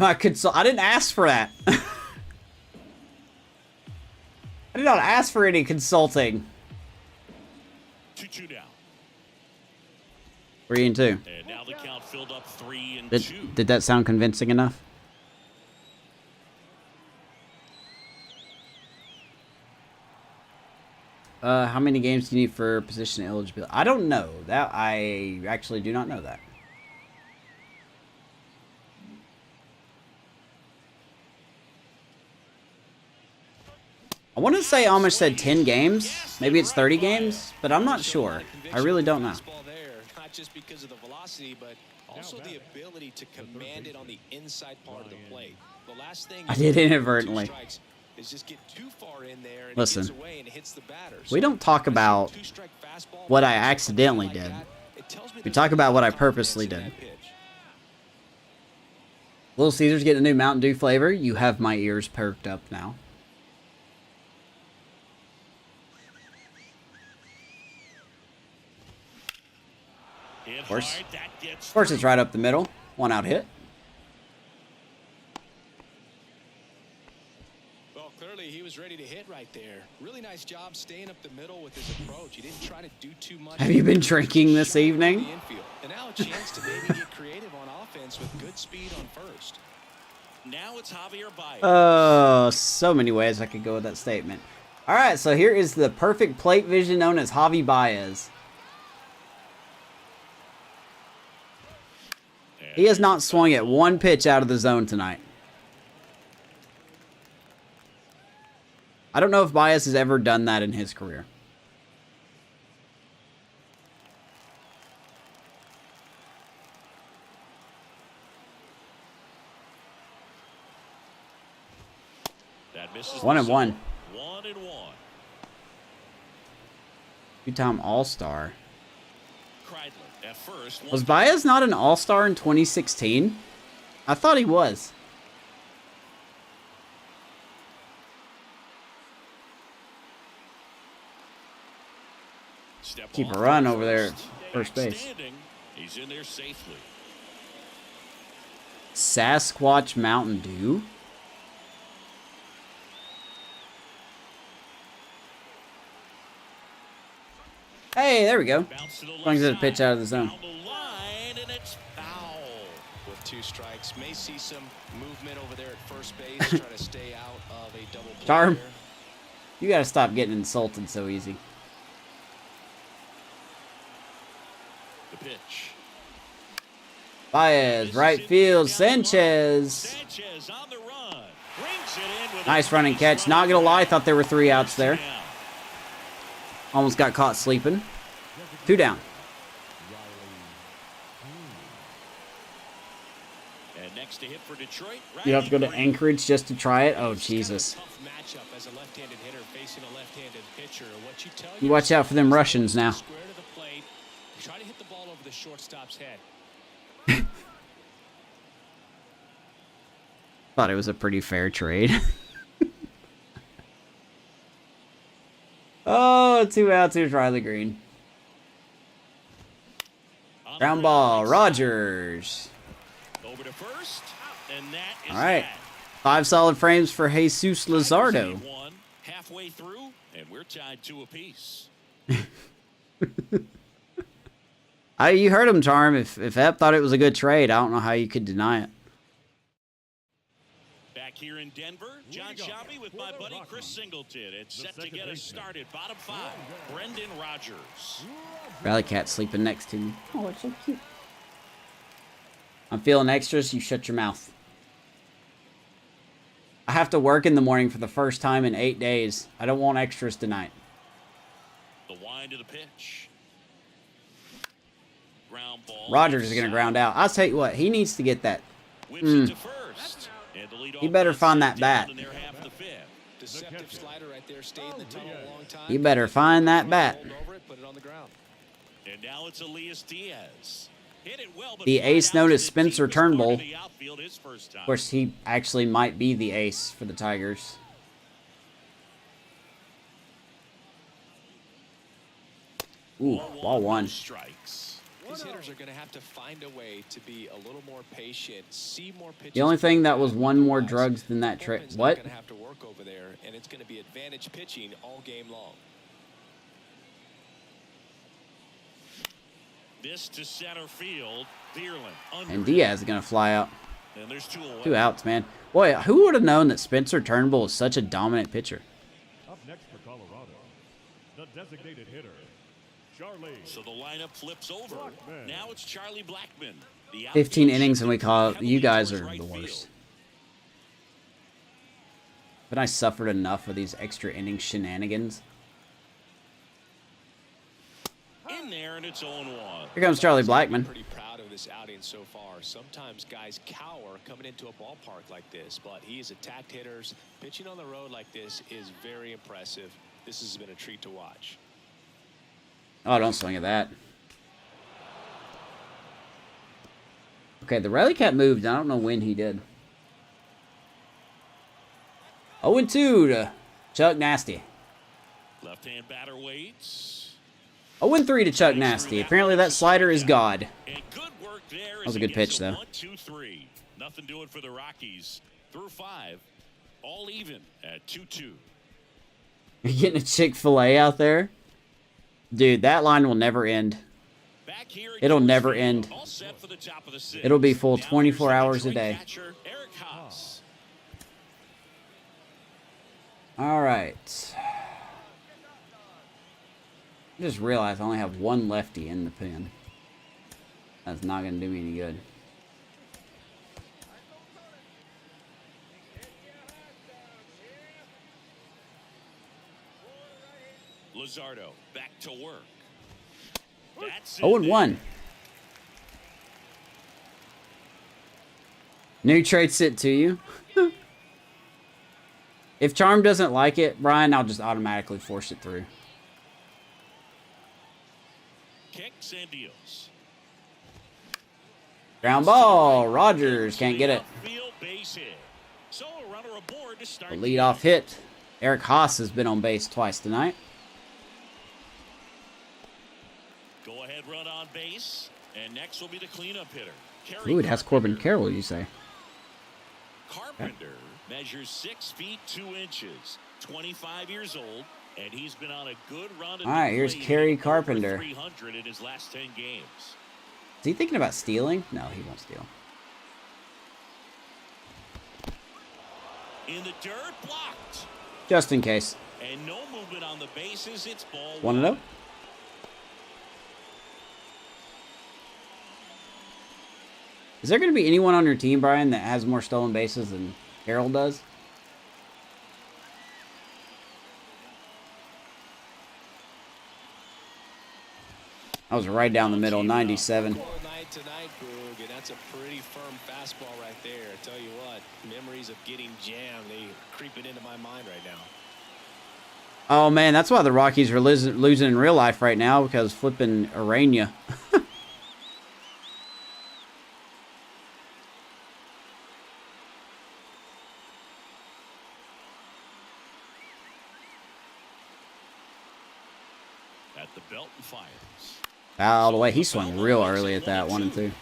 I didn't ask for that. I did not ask for any consulting. 2-2 now. 3-2. And now the count filled up 3-2. Did that sound convincing enough? How many games do you need for position eligibility? I don't know. That I actually do not know that. I want to say I almost said 10 games. Maybe it's 30 games, but I'm not sure. I really don't know. Not just because of the velocity, but also the ability to command it on the inside part of the plate. The last thing I did inadvertently. is just get too far in there and Listen, it gets away and it hits the batter. We don't talk about what I accidentally did. We talk about what I purposely did. Little Caesars getting a new Mountain Dew flavor. You have my ears perked up now. Of course, it's right up the middle. 1 out hit. Well, clearly he was ready to hit right there. Really nice job staying up the middle with his approach. He didn't try to do too much. Have you been drinking this evening? And now a chance to maybe get creative on offense with good speed on first. Now it's Javier Baez. Oh, so many ways I could go with that statement. All right, so here is the perfect plate vision known as Javi Baez. He has not swung at one pitch out of the zone tonight. I don't know if Baez has ever done that in his career. That misses 1-1. 1-1. Two-time All-Star. Kreidler at first. Was Baez not an All-Star in 2016? I thought he was. Keep a run over there at first base. He's in there safely. Sasquatch Mountain Dew. Hey, there we go. Swings at a pitch out of the zone. With 2 strikes, may see some movement over there at first base, try to stay out of a double play. Charm, you gotta stop getting insulted so easy. The pitch. Baez, right field, Sanchez. On the run. Brings it in with Nice running catch. Not gonna lie, I thought there were 3 outs there. Almost got caught sleeping. 2 down. And next to hit for Detroit. You have to go to Anchorage just to try it? Oh, Jesus. Matchup as a left-handed hitter facing a left-handed pitcher. What you tell You watch out for them Russians now. Square to the plate. Try to hit the ball over the shortstop's head. Thought it was a pretty fair trade. Oh, 2 outs. Here's Riley Green. Ground ball, Rogers. Over to first, and that is All right. that. 5 solid frames for Jesus Luzardo. Halfway through, and we're tied 2 apiece. You heard him, Charm. If Epp thought it was a good trade, I don't know how you could deny it. Back here in Denver, John Shelby with my buddy Chris Singleton. It's set to get us started. Bottom 5, Brendan Rodgers. Rally Cat sleeping next to me. Oh, it's so cute. I'm feeling extras. You shut your mouth. I have to work in the morning for the first time in 8 days. I don't want extras tonight. The wind of the pitch. Ground ball. Rogers is going to ground out. I'll tell you what. He needs to get that. Whips it to first. He better find that bat. Deceptive slider right there, stayed in the tunnel a long time. He better find that bat. Put it on the ground. And now it's Elias Diaz. Hit it well, but The ace known as Spencer Turnbull. the outfield his first time. Of course, he actually might be the ace for the Tigers. Ooh, ball 1. Strikes. These hitters are going to have to find a way to be a little more patient, see more pitches. The only thing that was 1 more drugs than that trade. What? Going to have to work over there, and it's going to be advantage pitching all game long. This to center field. Bierlin. And Diaz is going to fly out. And there's 2 away. 2 outs, man. Boy, who would have known that Spencer Turnbull is such a dominant pitcher? Up next for Colorado, the designated hitter, Charlie. So the lineup flips over. Blackman. Now it's Charlie Blackman. The 15 outfield innings, and we call it. heavily You guys towards are right the field. worst. But I suffered enough of these extra inning shenanigans. In there, and it's 0-1. Here comes Charlie Blackman. Pretty proud of this outing so far. Sometimes guys cower coming into a ballpark like this, but he has attacked hitters. Pitching on the road like this is very impressive. This has been a treat to watch. Oh, don't swing at that. Okay, the rally cat moved. I don't know when he did. 0-2 to Chuck Nasty. Left-hand batter waits. 0-3 to Chuck Nasty. Apparently that slider is God. And good work there. That was a good pitch, though. 1-2-3. Nothing doing for the Rockies. Through 5. All even at 2-2. You're getting a Chick-fil-A out there? Dude, that line will never end. Back here It'll never end. all set for the top of the 6th. It'll be full Now 24 here's hours a the day. catcher, Eric Haas. All right. I just realized I only have 1 lefty in the pen. That's not going to do me any good. Luzardo back to work. That's 0-1. New trade sent to you. If Charm doesn't like it, Brian, I'll just automatically force it through. Kicks and deals. Ground ball. Rogers can't get it. Field base hit. So a runner aboard to start The leadoff hit. Eric Haas has been on base twice tonight. Go ahead run on base. And next will be the cleanup hitter. Ooh, it has Corbin Carroll, you say. Carpenter measures 6 feet 2 inches, 25 years old, and he's been on a good run. All right, here's Kerry Carpenter. 300 in his last 10 games. Is he thinking about stealing? No, he won't steal. In the dirt, blocked. Just in case. And no movement on the bases. It's ball 1-0. Is there going to be anyone on your team, Brian, that has more stolen bases than Harold does? I was right down the middle, 97. Cold night tonight, Boog, and that's a pretty firm fastball right there. I tell you what, memories of getting jammed, they creeping into my mind right now. Oh, man, that's why the Rockies are losing in real life right now, because flipping Arania. at the belt and fires. All the way. He swung real early at that 1-2.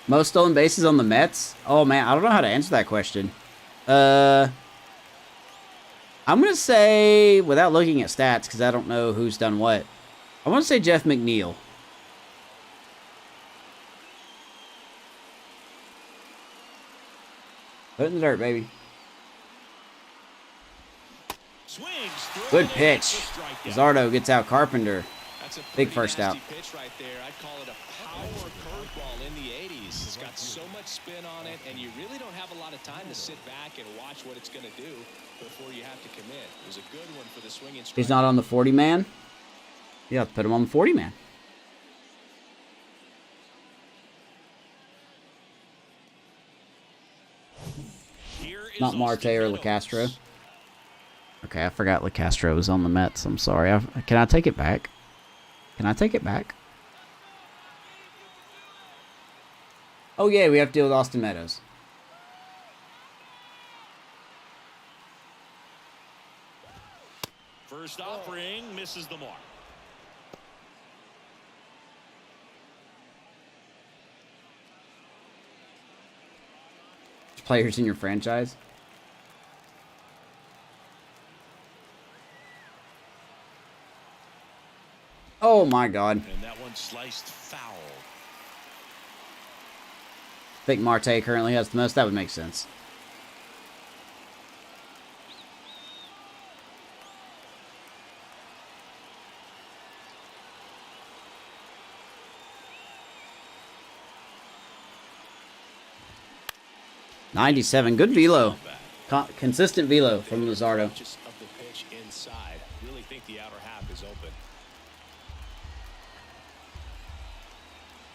Most stolen bases on the Mets? Oh, man, I don't know how to answer that question. I'm going to say, without looking at stats, because I don't know who's done what, I want to say Jeff McNeil. Put it in the dirt, baby. Swings Good pitch. Luzardo gets out Carpenter. That's a Big pretty first out. nasty pitch right there. I'd call it a power curveball in the 80s. It's got so much spin on it, and you really don't have a lot of time to sit back and watch what it's going to do before you have to commit. It was a good one for the swinging strike. He's not on the 40-man? Yeah, put him on the 40-man. Not Marte or LeCastro. Okay, I forgot LeCastro was on the Mets. I'm sorry. Can I take it back? Can I take it back? Oh, yeah, we have to deal with Austin Meadows. First offering misses the mark. Players in your franchise. Oh my God. And that one sliced foul. I think Marte currently has the most. That would make sense. .97. Good velo. Consistent velo from Luzardo. Just of the pitch inside. Really think the outer half is open.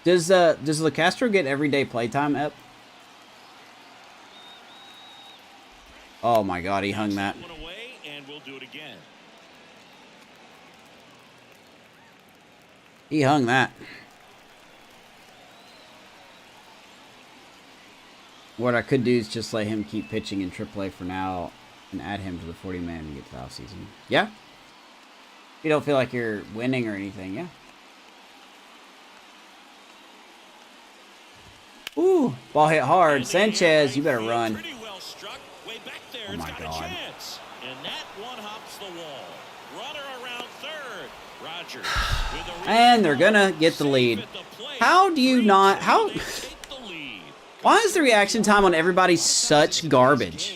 Does LeCastro get everyday playtime, Ep? Oh my God, he hung that. One away, and we'll do it again. He hung that. What I could do is just let him keep pitching in AAA for now and add him to the 40-man and get to the offseason. Yeah? If you don't feel like you're winning or anything, yeah. Ooh, ball hit hard. Sanchez, you better run. Pretty well struck. Way back there. Oh It's my got God. a chance. And that one hops the wall. Runner around third. Rogers with a And they're gonna get the lead. How do you not... How... Why is the reaction time on everybody such garbage?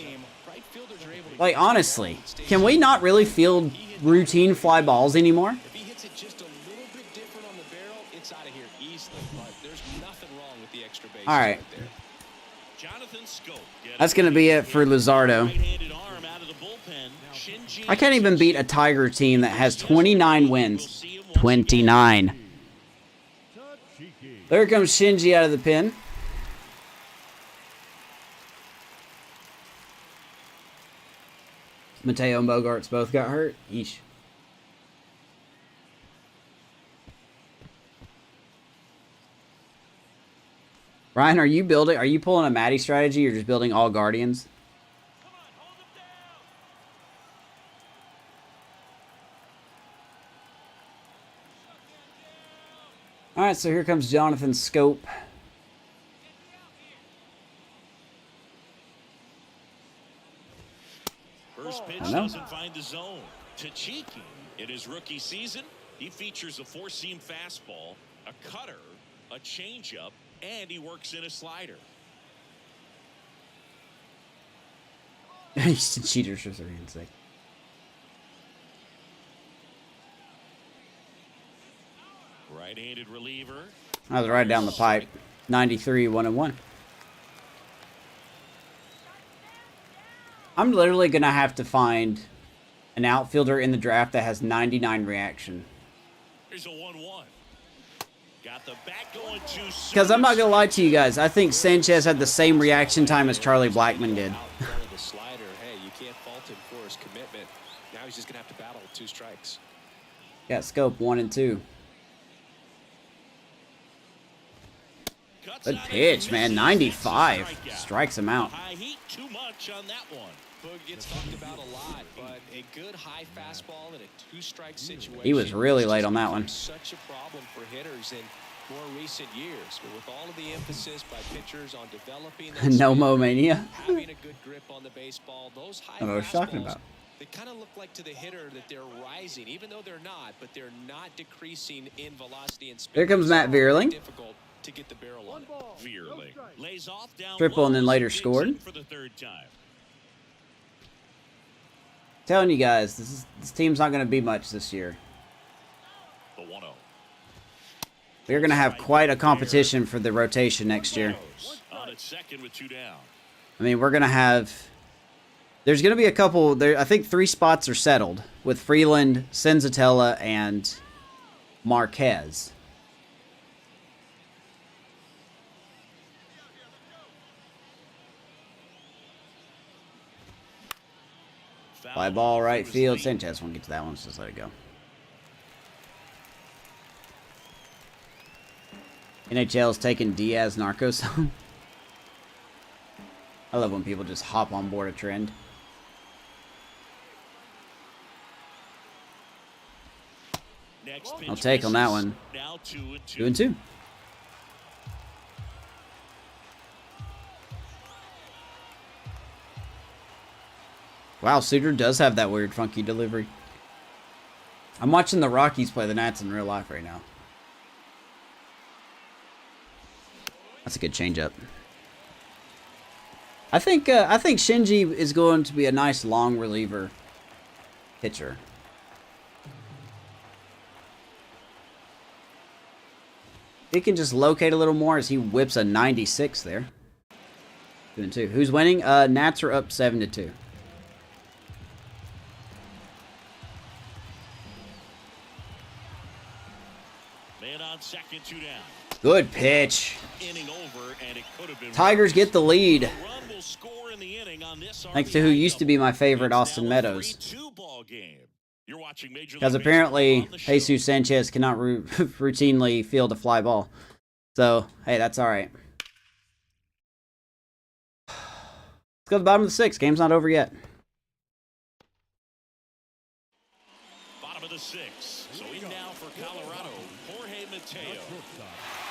Like, honestly, can we not really field routine fly balls anymore? If he hits it just a little bit different on the barrel, it's out of here easily. But there's nothing wrong with the extra base. All right. There. Jonathan Scope. That's going to be it for Luzardo. Right-handed arm out of the bullpen. Shinji I can't even beat a Tiger team that has 29 wins. 29. There comes Shinji out of the pen. Mateo and Bogarts both got hurt. Yeesh. Ryan, are you pulling a Matty strategy or just building all Guardians? Alright, so here comes Jonathan Scope. First pitch doesn't find the zone. Tachiki, in his rookie season, he features a four-seam fastball, a cutter, a changeup, and he works in a slider. He's cheaters for 3 and 6. Right-handed reliever. I was right down the pipe. 93, 1-1. I'm literally going to have to find an outfielder in the draft that has 99 reaction. Here's a 1-1. Got the back going too soon. Because I'm not going to lie to you guys. I think Sanchez had the same reaction time as Charlie Blackmon did. Out in front of the slider. Hey, you can't fault him for his commitment. Now he's just going to have to battle with 2 strikes. Got Scope 1 and 2. Good pitch, man. 95. Strikes him out. High heat, too much on that one. Boog gets talked about a lot, but a good high fastball in a 2-strike situation. He was really late on that one. Such a problem for hitters in more recent years. But with all of the emphasis by pitchers on developing that No swing, Mo Mania. having a good grip on the baseball, those high I don't know what you're talking fastballs, about. they kind of look like to the hitter that they're rising, even though they're not, but they're not decreasing in velocity and speed. Here comes Matt It's Vierling. difficult to get the barrel on it. Veerling lays off down Triple and then low, later digs scored. in for the 3rd time. Telling you guys, this team's not going to be much this year. The 1-0. We're going to have quite a competition for the rotation next year. On its second with 2 down. I mean, we're going to have... There's going to be a couple... There, I think 3 spots are settled with Freeland, Senzatella, and Marquez. Fly ball right field. Sanchez won't get to that one, so just let it go. NHL's taking Diaz Narcos. I love when people just hop on board a trend. I'll take on that one. Now 2-2. 2 and 2. Wow, Suter does have that weird funky delivery. I'm watching the Rockies play the Nats in real life right now. That's a good changeup. I think Shinji is going to be a nice long reliever pitcher. He can just locate a little more as he whips a 96 there. 2-2. Who's winning? Nats are up 7-2. Man on second, 2 down. Good pitch. Inning over, and it could have been Tigers get the lead. The run will score in the inning on this Thanks to who RBI used to be my favorite, It's Austin now a Meadows. 3-2 ball game. You're watching Major Because League apparently Baseball on the show. Jesus Sanchez cannot routinely field a fly ball. So, hey, that's all right. Let's go to the bottom of the 6th. Game's not over yet. Bottom of the 6th. So in now for Colorado, Jorge Mateo.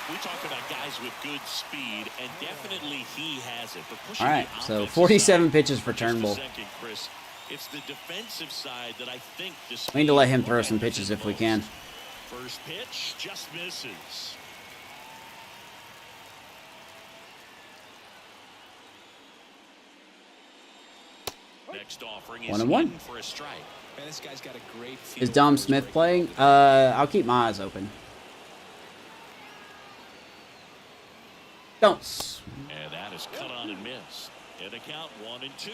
We talk about guys with good speed, and definitely he has it. But pushing All right, the so offensive 47 side, pitches for just a Turnbull. second, Chris. It's the defensive side that I think We need to let him throw some pitches if we can. First pitch just misses. Next offering is 1-1. in for a strike. Man, this guy's got a great feel Is for Dom his Smith breaking playing? ball. I'll keep my eyes open. Don't. And that is cut on and missed. And the count 1-2.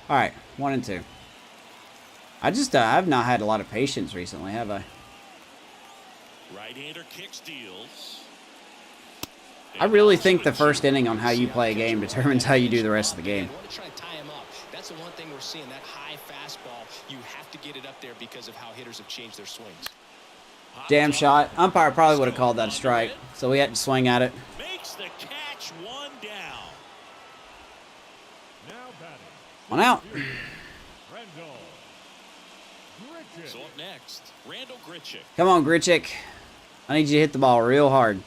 All right, 1-2. I've not had a lot of patience recently, have I? Right-hander kick steals. I really think the first inning on how you play a game determines how you do the rest of the game. You want to try to tie him up. That's the one thing we're seeing, that high fastball. You have to get it up there because of how hitters have changed their swings. Damn shot. Umpire probably would have called that a strike, so we had to swing at it. Makes the catch, 1 down. Now batting. One out. Randall Grichuk. So up next, Randall Grichuk. Come on, Grichuk. I need you to hit the ball real hard.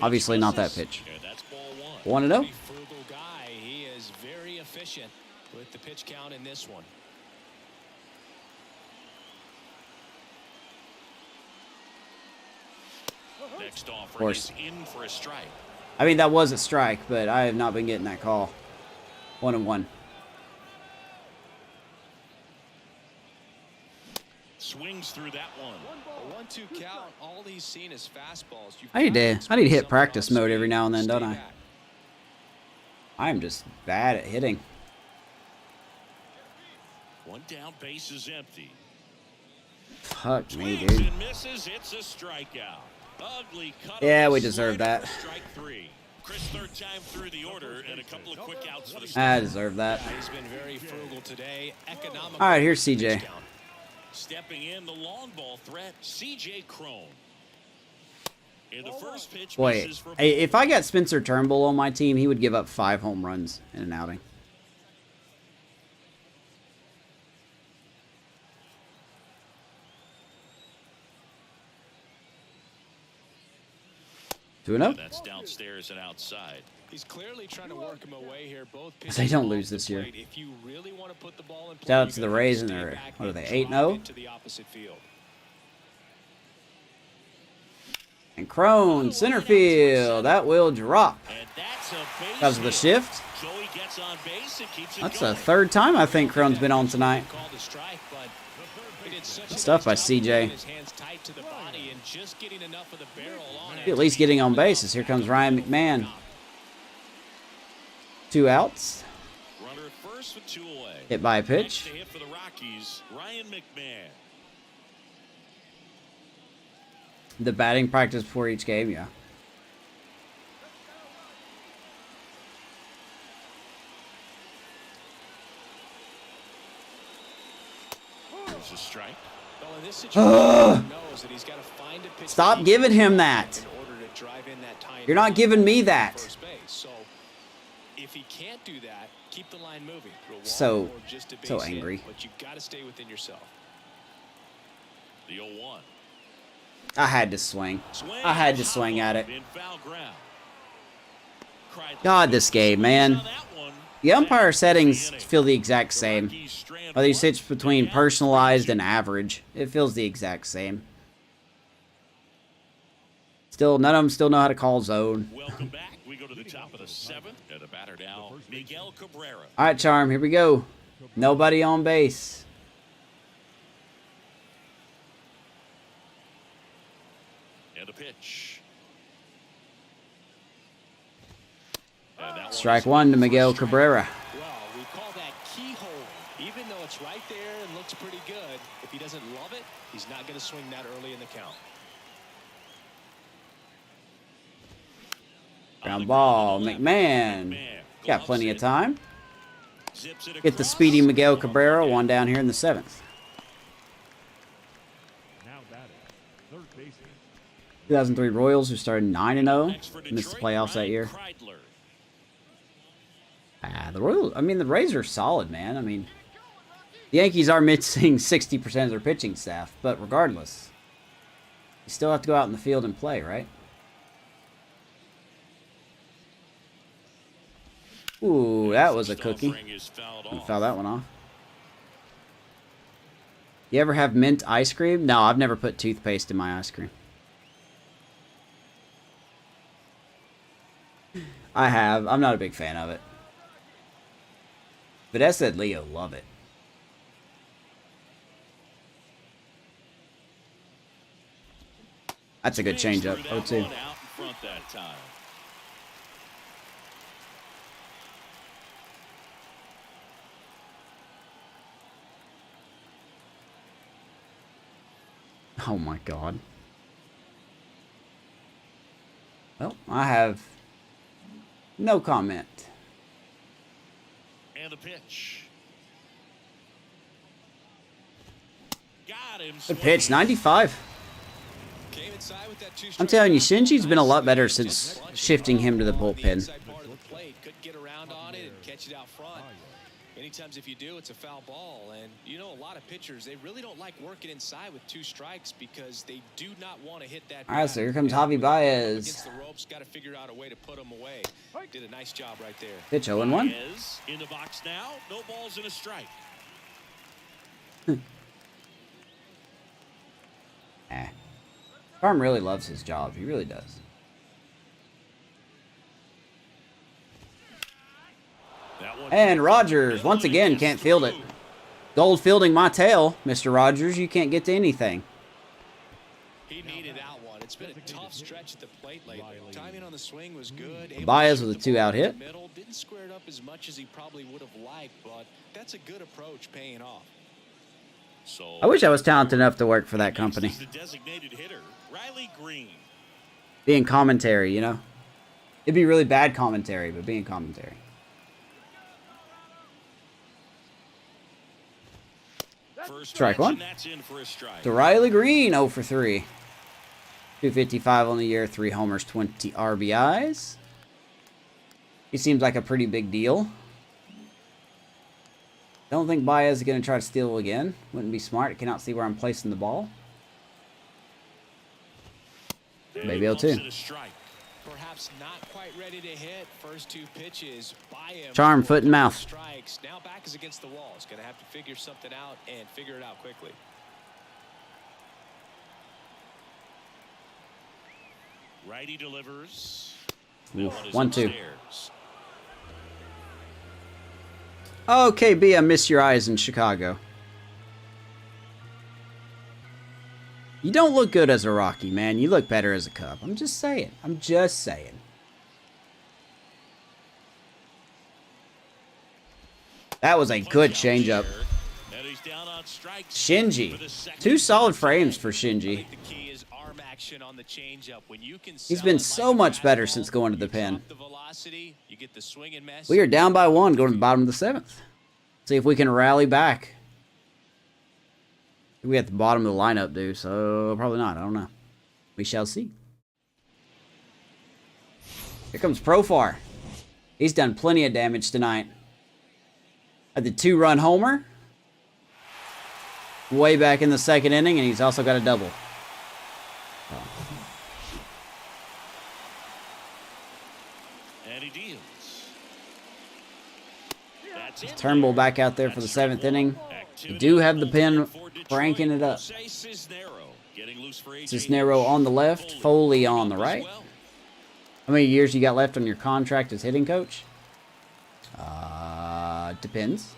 Obviously not that pitch. And that's ball 1. 1-0. Pretty frugal guy. He is very efficient with the pitch count in this one. Next offering course. is in for a strike. I mean, that was a strike, but I have not been getting that call. 1-1. Swings through that one. A 1-2 count. All he's seen is fastballs. You've I need got to hit something practice on mode speed. every now and then, don't Stay I? back. I'm just bad at hitting. 1 down, base is empty. Fuck me, Swings dude. and misses. It's a strikeout. Ugly cut. Yeah, on we the deserve slider that. for strike 3. Chris, third time through the order, and a couple of quick outs for the I start. deserve that. Yeah, he's been very frugal today. Economical. All right, here's CJ. pitch count. Stepping in, the long ball threat, C.J. Crone. In the first pitch, Boy, misses for hey, if I got Spencer Turnbull on my team, he would give up 5 home runs in an outing. Do we know? That's downstairs and outside. He's clearly trying to work him away here. Both pitches They don't off lose the this year. plate. If you really want to put the ball in play, Shout out you to the gotta Rays and stay their, back what are and they, drive 8-0? it to the opposite field. And Crone, center field. That will drop. And that's a base Because of the hit. shift. Joey gets on base and keeps it That's going. the 3rd time I think Crone's been on tonight. Called a strike, but he did such a Stuff by nice job of CJ. getting his hands tight to the body and just getting enough of the barrel on it. At least getting on base. As here comes Ryan McMahon. 2 outs. Runner at first with 2 away. Hit by a Next pitch. to hit for the Rockies, Ryan McMahon. The batting practice before each game, yeah. There's a strike. Well, in this situation, he knows that he's got to find a pitch Stop that he giving can him hit that. in order to drive in that tying You're not run giving me at that. first base. So if he can't do that, keep the line moving. Throw a walk So- or just a so base hit, angry. but you've got to stay within yourself. The 0-1. I had to swing. Swing I had to swing at it. in foul ground. God, this game, man. The umpire settings feel the exact same. Whether you switch between personalized and average, it feels the exact same. Still, none of them still know how to call zone. Welcome back. We go to the top of the 7th. And the batter now, Miguel Cabrera. All right, Charm, here we go. Nobody on base. And a pitch. And that Strike one to Miguel Cabrera. Well, we call that keyhole. Even though it's right there and looks pretty good, if he doesn't love it, he's not going to swing that early in the count. Ground ball, McMahon. Got plenty of time. Get the speedy Miguel Cabrera, one down here in the 7th. Now batting, third baseman. 2003 Royals, who started 9-0, missed the playoffs that year. The Royals, I mean, the Rays are solid, man. I mean, the Yankees are missing 60% of their pitching staff, but regardless, you still have to go out in the field and play, right? Ooh, that was a cookie. Foul that one off. You ever have mint ice cream? No, I've never put toothpaste in my ice cream. I have. I'm not a big fan of it. Vanessa and Leo love it. That's a good changeup. 0-2. Oh my God. Well, I have no comment. And the pitch. Got him. Good pitch, 95. I'm telling you, Shinji's been a lot better since shifting him to the bullpen. Could get around on it and catch it out front. Many times if you do, it's a foul ball. And you know, a lot of pitchers, they really don't like working inside with 2 strikes because they do not want to hit that. All right, so here comes Javi Baez. Against the ropes, got to figure out a way to put them away. Did a nice job right there. Pitch 0-1. In the box now, no balls and a strike. Farm really loves his job. He really does. And Rogers, once again, can't field it. Gold fielding my tail, Mr. Rogers. You can't get to anything. He needed that one. It's been a tough stretch at the plate lately. Timing on the swing was good. Baez with a 2-out hit. Didn't square it up as much as he probably would have liked, but that's a good approach paying off. I wish I was talented enough to work for that company. Being commentary, you know? It'd be really bad commentary, but being commentary. Strike one. To Riley Green, 0 for 3. 255 on the year, 3 homers, 20 RBIs. He seems like a pretty big deal. Don't think Baez is going to try to steal again. Wouldn't be smart. I cannot see where I'm placing the ball. Maybe 0-2. Perhaps not quite ready to hit. First 2 pitches by him. Charm, foot and mouth. Strikes. Now back is against the wall. He's going to have to figure something out and figure it out quickly. Righty delivers. 1-2. Okay, B, I miss your eyes in Chicago. You don't look good as a Rocky, man. You look better as a Cub. I'm just saying. I'm just saying. That was a good changeup. Shinji. 2 solid frames for Shinji. He's been so much better since going to the pen. We are down by 1 going to the bottom of the 7th. See if we can rally back. We at the bottom of the lineup, dude, so probably not. I don't know. We shall see. Here comes Profar. He's done plenty of damage tonight. Had the 2-run homer. Way back in the 2nd inning, and he's also got a double. And he Turnbull back out there for the 7th inning. We do have the pen cranking it up. Cisnero on the left, Foley on the right. How many years you got left on your contract as hitting coach? Depends.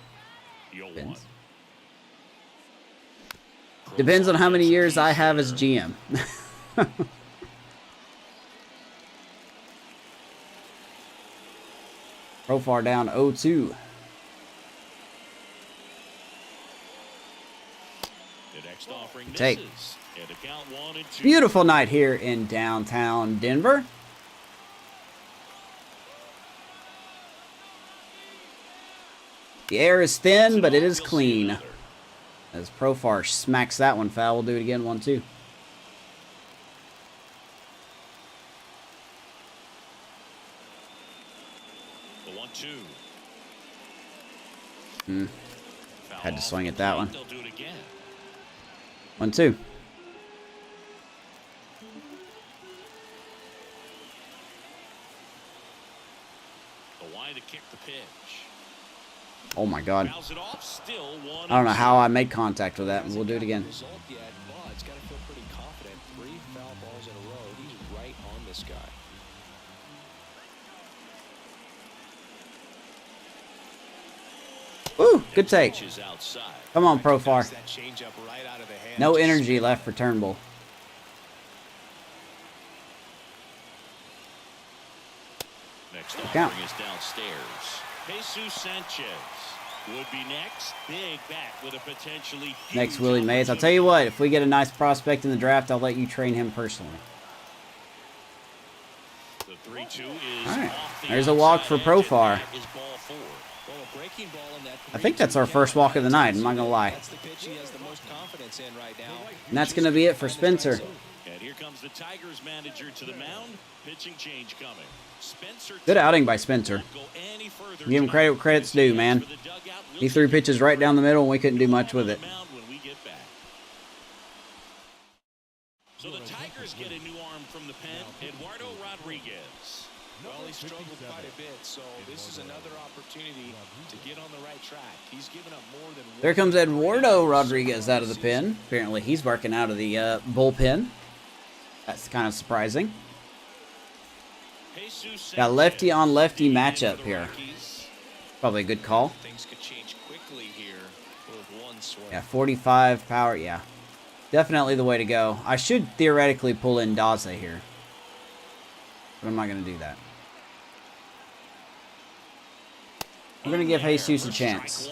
Depends on how many years I have as GM. Profar down 0-2. Take. Beautiful night here in downtown Denver. The air is thin, but it is clean. As Profar smacks that one foul, we'll do it again, 1-2. Had to swing at that one. 1-2. Oh my God. I don't know how I made contact with that, and we'll do it again. Woo, good take. Come on, Profar. No energy left for Turnbull. Next count is downstairs. Jesus Sanchez would be next. Big back with a potentially next Willie Mays. I'll tell you what, if we get a nice prospect in the draft, I'll let you train him personally. The 3-2 is all right. There's a walk for Profar. I think that's our first walk of the night, I'm not going to lie. And that's going to be it for Spencer. And here comes the Tigers manager to the mound. Pitching change coming. Good outing by Spencer. Give him credit where credit's due, man. He threw pitches right down the middle and we couldn't do much with it. So the Tigers get a new arm from the pen, Eduardo Rodriguez. Well, he struggled quite a bit, so this is another opportunity to get on the right track. He's given up more than one. There comes Eduardo Rodriguez out of the pen. Apparently he's barking out of the bullpen. That's kind of surprising. Got lefty on lefty matchup here. Probably a good call. Things could change quickly here with one swing. Yeah, 45 power. Yeah, definitely the way to go. I should theoretically pull in Daze here, but I'm not going to do that. I'm going to give Jesus a chance.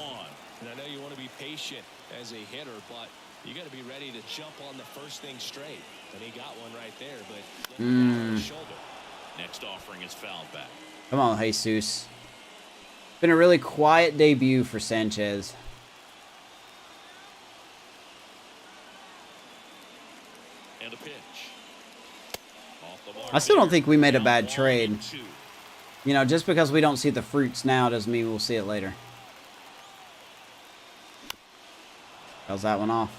And I know you want to be patient as a hitter, but you got to be ready to jump on the first thing straight. And he got one right there, but on the shoulder. Next offering is fouled back. Come on, Jesus. Been a really quiet debut for Sanchez. And a pitch. Off the mark. I still don't think we made a bad trade. You know, just because we don't see the fruits now doesn't mean we'll see it later. How's that one off?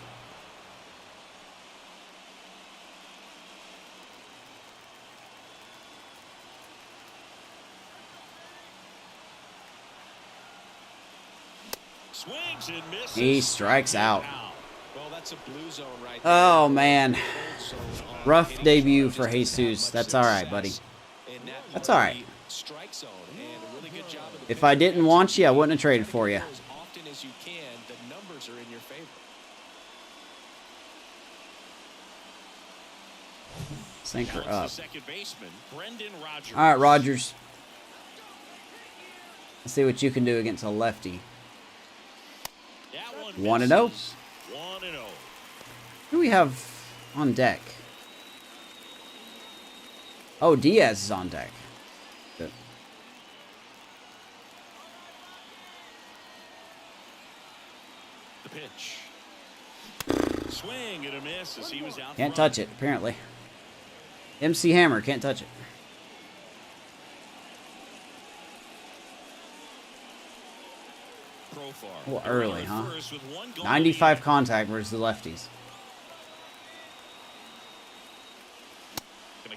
Swings and misses. He strikes out. Well, that's a blue zone right there. Oh, man. Rough debut for Jesus. That's all right, buddy. That's all right. If I didn't want you, I wouldn't have traded for you. As often as you can, the numbers are in your favor. Sinker up. Second baseman, Brendan Rodgers. All right, Rogers. Let's see what you can do against a lefty. 1-0. 1-0. Who do we have on deck? Oh, Diaz is on deck. Good. The pitch. Swing and a miss as he was out. Can't touch it, apparently. MC Hammer can't touch it. A little early, huh? 95 contact versus the lefties.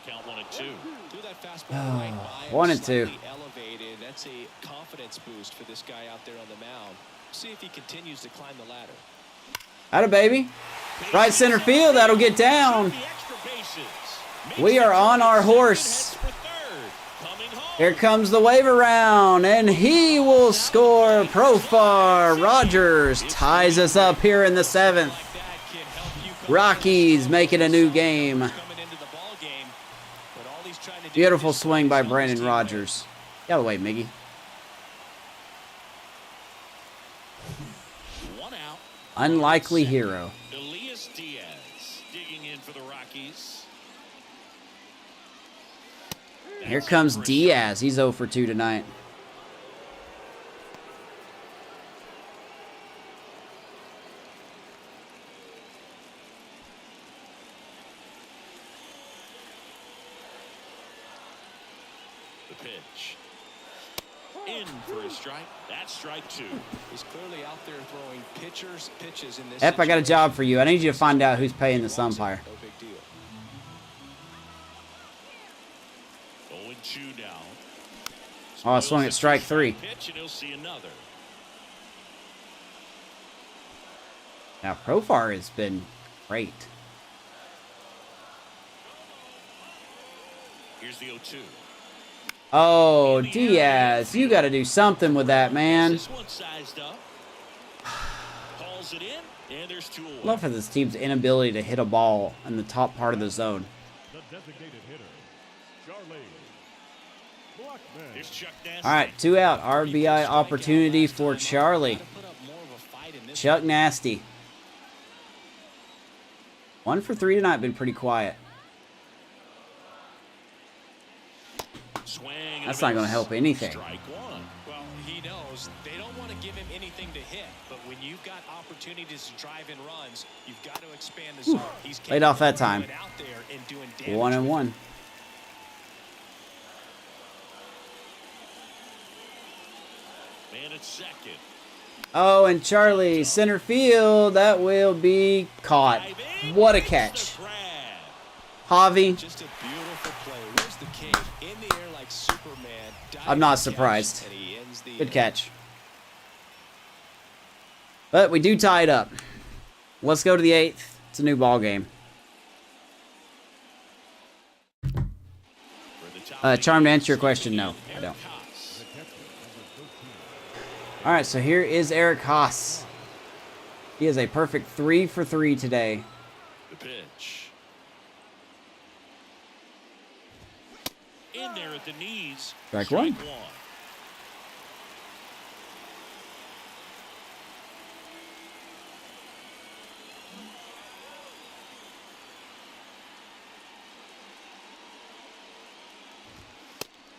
count 1-2. Threw that fastball right by him, 1-2. slightly elevated. That's a confidence boost for this guy out there on the mound. See if he continues to climb the ladder. Atta baby. Right center field. That'll get down. We are on our horse. Here comes the wave around, and he will score. Profar. Rogers ties us up here in the 7th. Rockies make it a new game. Beautiful swing by Brandon Rogers. Get out of the way, Miggy. Unlikely hero. Here comes Diaz. He's 0 for 2 tonight. The pitch. In for a strike. That's strike 2. He's clearly out there throwing pitches in this. Ep, I got a job for you. I need you to find out who's paying this umpire. No big deal. 0-2 now. Oh, I swung at strike 3. Pitch and he'll see another. Now, Profar has been great. Here's the 0-2. Oh, Diaz, you got to do something with that, man. This one sized up. Calls it in, and there's 2 away. Love for this team's inability to hit a ball in the top part of the zone. The designated hitter, Charlie Blackman. Here's Chuck Nasty. All right, 2 out. RBI opportunity for Charlie. Chuck Nasty. 1 for 3 tonight. Been pretty quiet. That's not going to help anything. Strike 1. Well, he knows they don't want to give him anything to hit, but when you've got opportunities to drive in runs, you've got to expand the zone. He's Laid off that time. out there and doing damage. 1-1. Man at second. Oh, and Charlie, center field. That will be caught. What a catch. Javi. Just a beautiful play. Where's the cave? In the air like Superman. I'm not surprised. And he ends the Good catch. But we do tie it up. Let's go to the 8th. It's a new ball game. Charm, to answer your question, no, I don't. All right, so here is Eric Haas. He is a perfect 3 for 3 today. The pitch. In there at the knees. Strike 1.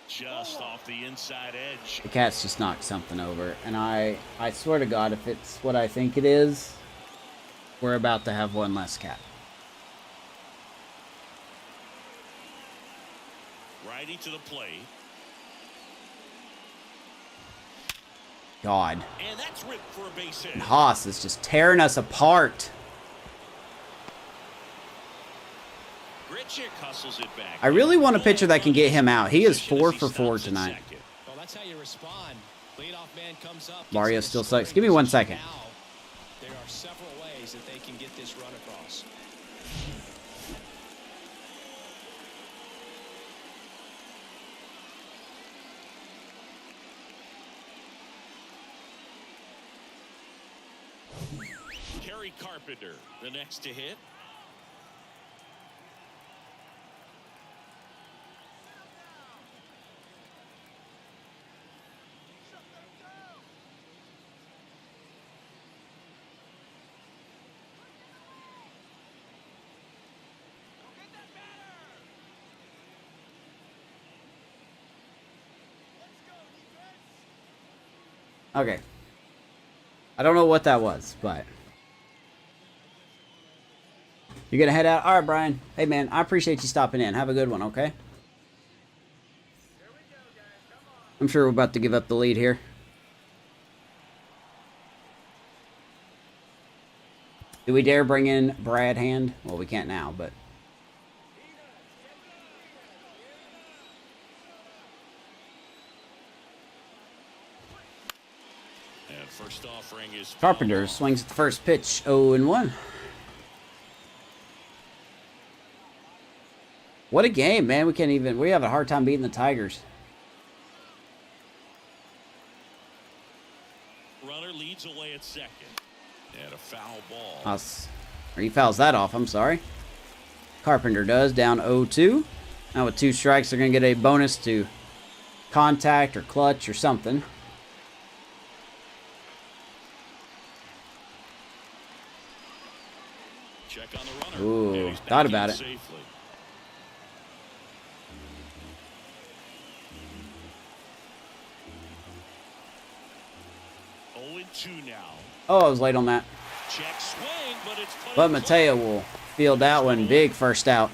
Just off the inside edge. The cat's just knocked something over. And I swear to God, if it's what I think it is, we're about to have one less cat. Righty to the plate. God. And that's ripped for a base hit. And Haas is just tearing us apart. Grichuk hustles it back. I really want a pitcher that can get him out. He is 4 for 4 tonight. Well, that's how you respond. Leadoff man comes up. Mario still sucks. Give me 1 second. There are several ways that they can get this run across. Kerry Carpenter, the next to hit. Okay. I don't know what that was, but you're going to head out? All right, Brian. Hey, man, I appreciate you stopping in. Have a good one, okay? I'm sure we're about to give up the lead here. Do we dare bring in Brad Hand? Well, we can't now, but First offering is Carpenter swings at the first pitch, 0-1. What a game, man. We have a hard time beating the Tigers. Runner leads away at second. And a foul ball. Or he fouls that off, I'm sorry. Carpenter does, down 0-2. Now with 2 strikes, they're going to get a bonus to contact or clutch or something. Check on the runner. Ooh, thought about it. Safely. Oh, I was late on that. Check swing, but it's But Mateo will field that one. Big first out.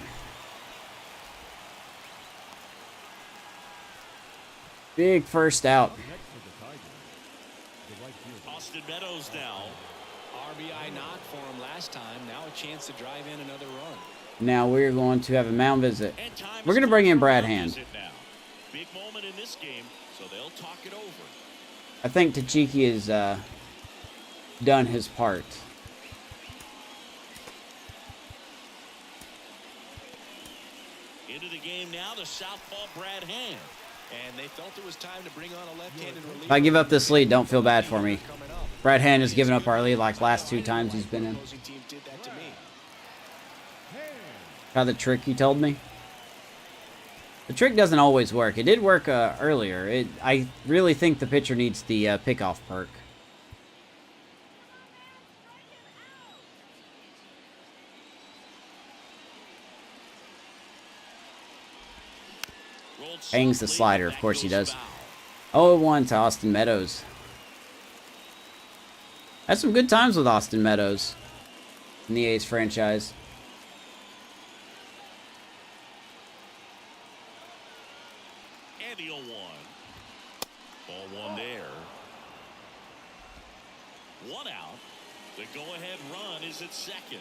Big first out. Austin Meadows now. RBI knock for him last time. Now a chance to drive in another run. Now we're going to have a mound visit. And time We're going to is bring in for Brad a Hand. visit now. Big moment in this game, so they'll talk it over. I think Tachiki has done his part. Into the game now, the southpaw Brad Hand. And they felt it was time to bring on a left-handed reliever. If I give up this lead, don't feel bad for me. Brad Hand has given up our lead like last 2 times he's been in. Opposing team did that to me. How the trick you told me? The trick doesn't always work. It did work earlier. I really think the pitcher needs the pickoff perk. Hangs the slider, of course he does. 0-1 to Austin Meadows. Had some good times with Austin Meadows in the A's franchise. And the 0-1. Ball 1 there. 1 out. The go-ahead run is at second.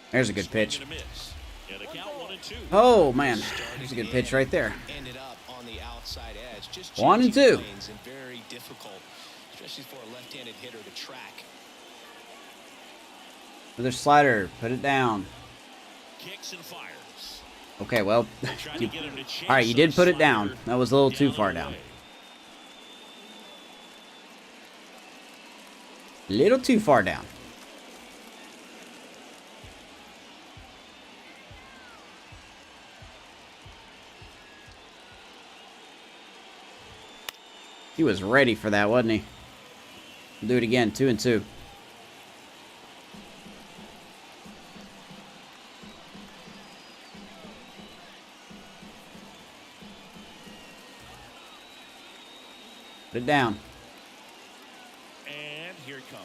There's a good pitch. And a count 1-2. Oh, man. There's a good pitch right there. Ended up on the outside edge. Just 1-2. changing lanes and very difficult, especially for a left-handed hitter to track. Another slider. Put it down. Kicks and fires. Okay, well. Trying to get him to chase All right, you did some put it down. slider That was a little too far the down. way. Little too far down. He was ready for that, wasn't he? Do it again. 2-2. Put it down. And here it comes.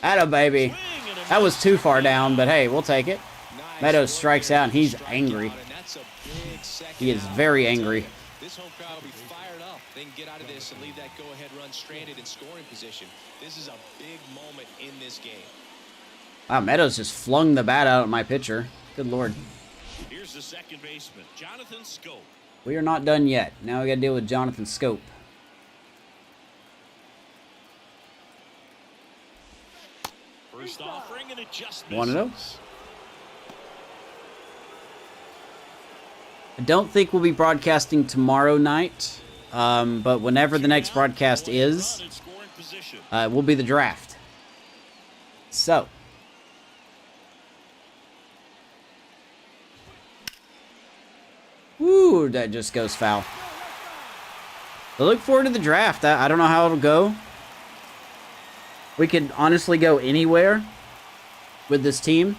Atta baby. Swing and a That was miss. too far down, but hey, we'll take it. Nice Meadows work strikes there out, and he's to strike angry. out, and that's a big second He is out. very angry. This home crowd will be fired up. They can get out of this and leave that go-ahead run stranded in scoring position. This is a big moment in this game. Wow, Meadows just flung the bat out at my pitcher. Good lord. Here's the second baseman, Jonathan Scope. We are not done yet. Now we got to deal with Jonathan Scope. First offering and it just 1-0. misses. I don't think we'll be broadcasting tomorrow night, but whenever the next broadcast is, Run in scoring position. will be the draft. So. Woo, that just goes foul. I look forward to the draft. I don't know how it'll go. We could honestly go anywhere with this team.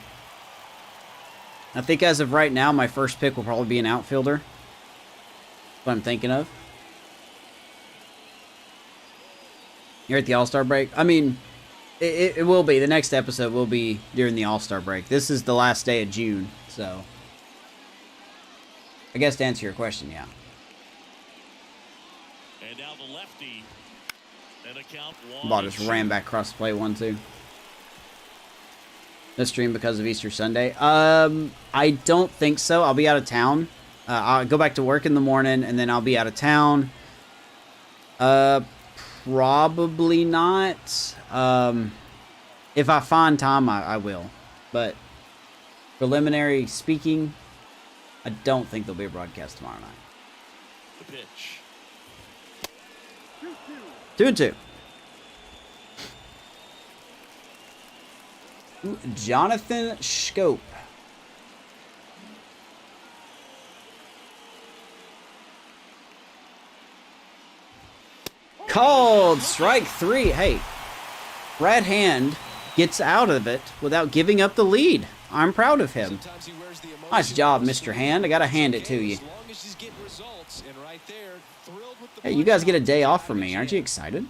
I think as of right now, my first pick will probably be an outfielder. That's what I'm thinking of. You're at the All-Star break? I mean, it will be. The next episode will be during the All-Star break. This is the last day of June, so. I guess to answer your question, yeah. And now the lefty. And a count 1-2. Ball just ran back across the plate, 1-2. the stream because of Easter Sunday. I don't think so. I'll be out of town. I'll go back to work in the morning, and then I'll be out of town. Probably not. If I find time, I will. But preliminary speaking, I don't think there'll be a broadcast tomorrow night. The pitch. 2-2. Ooh, Jonathan Scope. Called strike 3. Hey, Brad Hand gets out of it without giving up the lead. I'm proud of him. Nice job, Mr. Hand. I gotta hand it to you. Hey, you guys get a day off from me. Aren't you excited?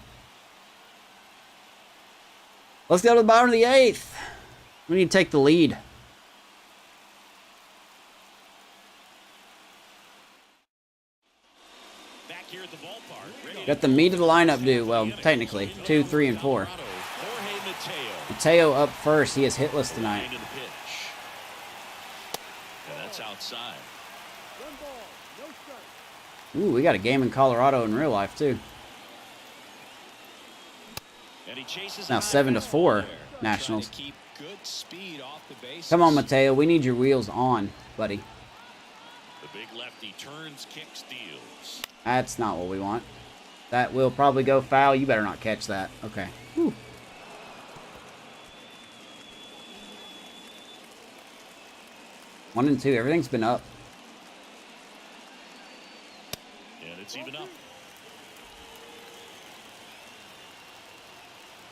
Let's go to the bottom of the 8th. We need to take the lead. Back here at the ballpark. Got the meat of the lineup due. Well, technically, 2, 3, and 4. Mateo up first. He is hitless tonight. That's outside. Ooh, we got a game in Colorado in real life, too. Now 7-4, Nationals. Come on, Mateo. We need your wheels on, buddy. The big lefty turns, kicks, deals. That's not what we want. That will probably go foul. You better not catch that. Okay. Whew. One and 2. Everything's been up. And it's even up.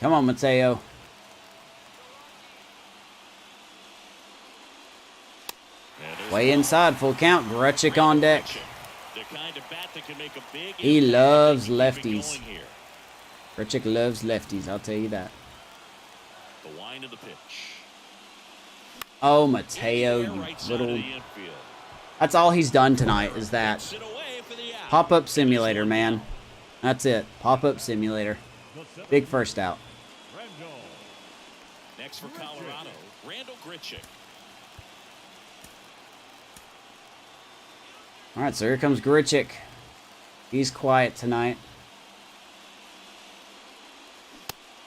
Come on, Mateo. Way inside, full count. Grutchik on deck. The kind of bat that can make a big He loves impact. lefties. Grutchik loves lefties, I'll tell you that. The line of the pitch. Oh, Mateo, you little... That's all he's done tonight, is that. Pop-up simulator, man. That's it. Pop-up simulator. Big first out. Next for Colorado, Randall Grichuk. All right, so here comes Grichuk. He's quiet tonight.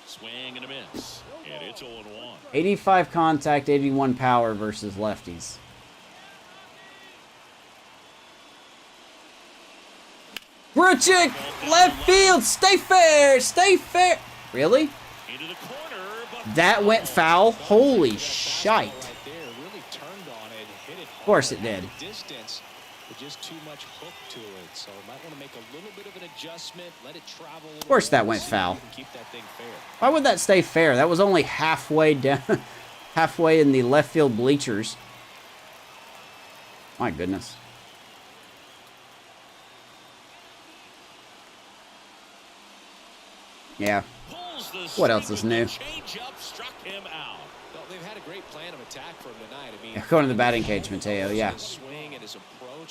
Swing and a miss. And it's 0-1. 85 contact, 81 power versus lefties. Grichuk! Left field! Stay fair! Stay fair! Really? Into the corner, but That went foul? Holy shite. Of course it did. Just too much hook to it, so might want to make a little bit of an adjustment, let it travel. Of course that went foul. Keep that thing fair. Why would that stay fair? That was only halfway down, halfway in the left field bleachers. My goodness. Yeah. What else is new? Change-up struck him out. Well, they've had a great plan of attack for him tonight. I mean, Going to the batting cage, Mateo. Yeah. swing and his approach.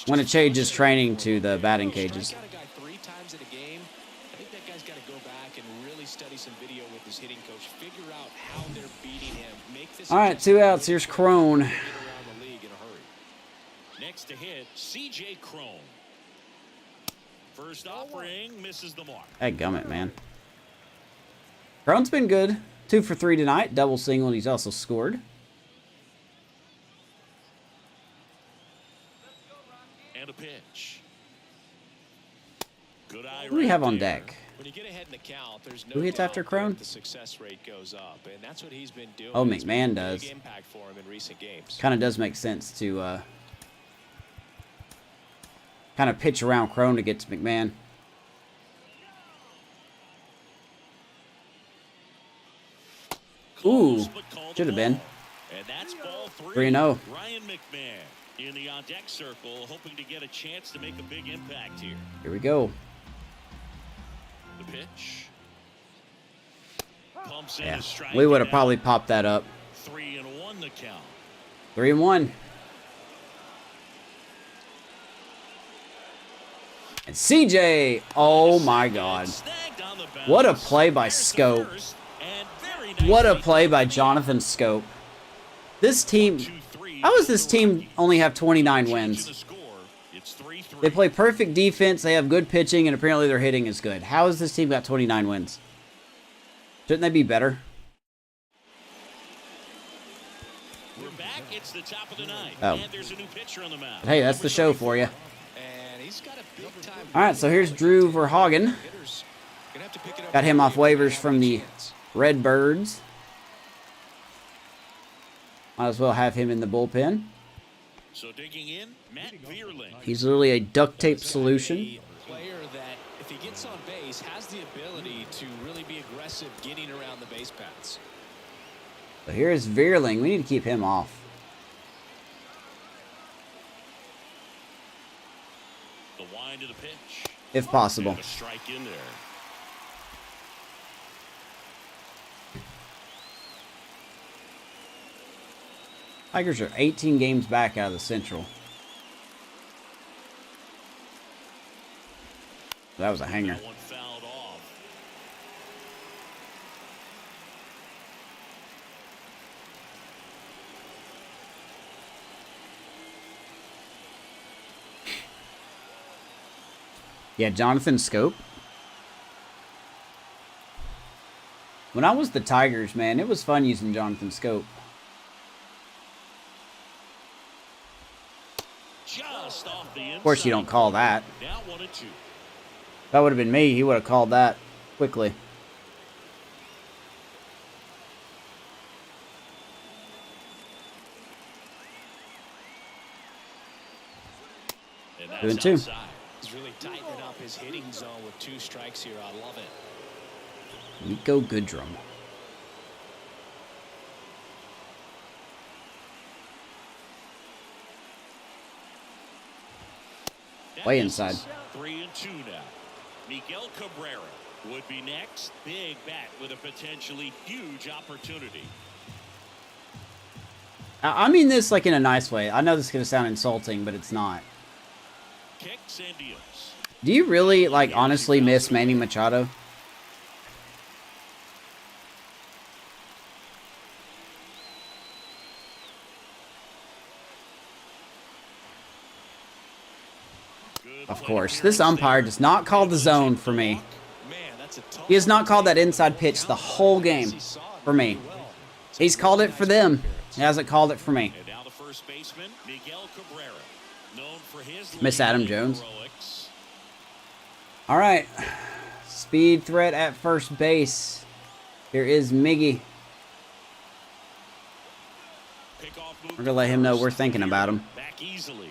Want to change his training to the batting cages. Strike out a guy 3 times in a game. I think that guy's got to go back and really study some video with his hitting coach. Figure out how they're beating him. Make this. All right, 2 outs. Here's Crone. Get around the league in a hurry. Next to hit, C.J. Crone. First offering misses the mark. Hey, gummit, man. Crone's been good. 2 for 3 tonight. Double single, and he's also scored. And a pitch. Good eye Who do we right have on there. deck? When you get ahead in the count, there's no Who hits after doubt Crone? that the success rate goes up, and that's what he's been doing. Oh, It's been McMahon a does. big impact for him in recent games. Kind of does make sense to kind of pitch around Crone to get to McMahon. Ooh, should have been. And that's ball 3-0. Ryan McMahon in the on-deck circle, hoping to get a chance to make a big impact here. Here we go. The pitch. Pumps in Yeah, a strike we would have out. probably popped that up. 3-1 the count. 3-1. And CJ, oh my God. Snagged on the bounce. What a play by There's the Scope. first, and very nice What a take play on by the Jonathan Scope. This team, how does this team only have 29 wins? They play perfect defense, they have good pitching, and apparently their hitting is good. How has this team got 29 wins? Shouldn't they be better? We're back. It's the top of the ninth. Oh. And there's a new pitcher on the mound. Hey, that's the show for you. And he's got a big time. All right, so here's Drew Verhagen. Got him off waivers from the Redbirds. Might as well have him in the bullpen. So digging in, Matt Vierling. He's literally a duct tape solution. Player that, if he gets on base, has the ability to really be aggressive getting around the base paths. So here's Vierling. We need to keep him off. The wind of the pitch. If possible. And a strike in there. Tigers are 18 games back out of the Central. That was a hanger. That one fouled off. Yeah, Jonathan Scope. When I was the Tigers, man, it was fun using Jonathan Scope. Just off the inside. Of course, you don't call that. Now 1-2. If that would have been me, he would have called that quickly. And that's Doing two. outside. He's really tightening up his hitting zone with 2 strikes here. I love it. Nico Goodrum. Way inside. 3-2 now. Miguel Cabrera would be next. Big bat with a potentially huge opportunity. I mean this like in a nice way. I know this is going to sound insulting, but it's not. Kicks and deals. Do you really, like, honestly miss Manny Machado? Of course. This umpire does not call the zone for me. He has not called that inside pitch the whole game for me. He's called it for them. He hasn't called it for me. And now the first baseman, Miguel Cabrera, known for his Miss Adam Jones. heroics. All right. Speed threat at first base. Here is Miggy. Pickoff move We're going to let him know we're thinking about him. back easily.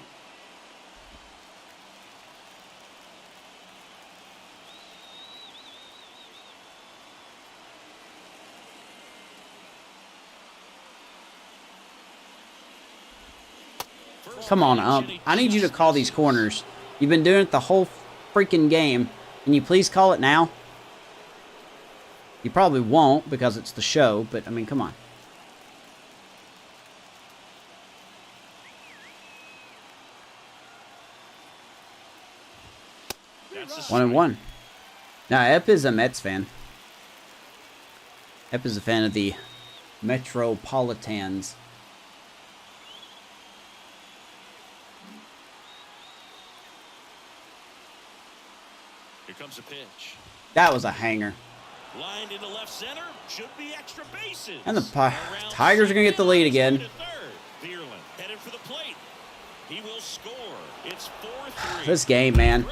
Come on, ump. I need you to call these corners. You've been doing it the whole freaking game. Can you please call it now? You probably won't because it's the show, but, I mean, come on. That's a 1-1. Now, Epp is a Mets fan. Epp is a fan of the Metropolitans. Here comes a pitch. That was a hanger. Lined into left center. Should be extra bases. And the Tigers are going to get the lead again. Vierling headed for the plate. He will score. It's 4-3. This game, man.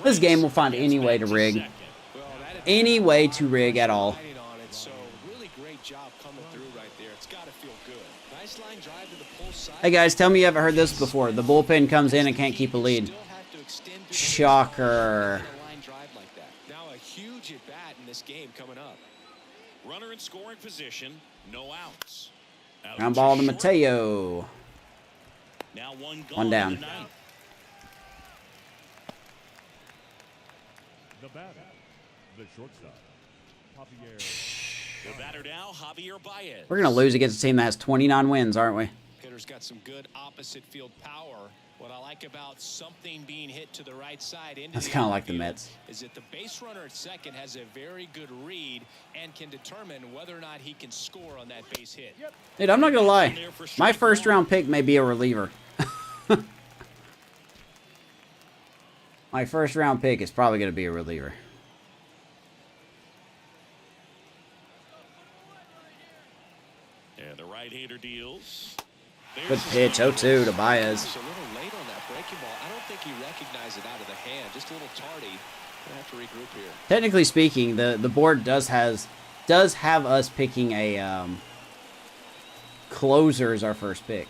This game will find any way to rig. Any way to rig at all. So really great job coming through right there. It's got to feel good. Nice line drive to the pull side. Hey, guys, tell me you haven't heard this before. The bullpen comes in and can't keep a lead. Shocker. Now a huge at bat in this game coming up. Runner in scoring position. No outs. Ground ball to Mateo. Now One down. in the ninth. The batter, the shortstop, Javier. The batter now, Javier Baez. We're going to lose against a team that has 29 wins, aren't we? Hitter's got some good opposite field power. What I like about something being hit to the right side into That's kind of like the Mets. is that the base runner at second has a very good read and can determine whether or not he can score on that base hit. Dude, I'm not gonna lie. My first round pick may be a reliever. My first round pick is probably gonna be a reliever. And the right-hander deals. Good pitch, 0-2 to Baez. He's a little late on that breaking ball. I don't think he recognized it out of the hand. Just a little tardy. Gonna have to regroup here. Technically speaking, the board does have us picking a closer as our first pick.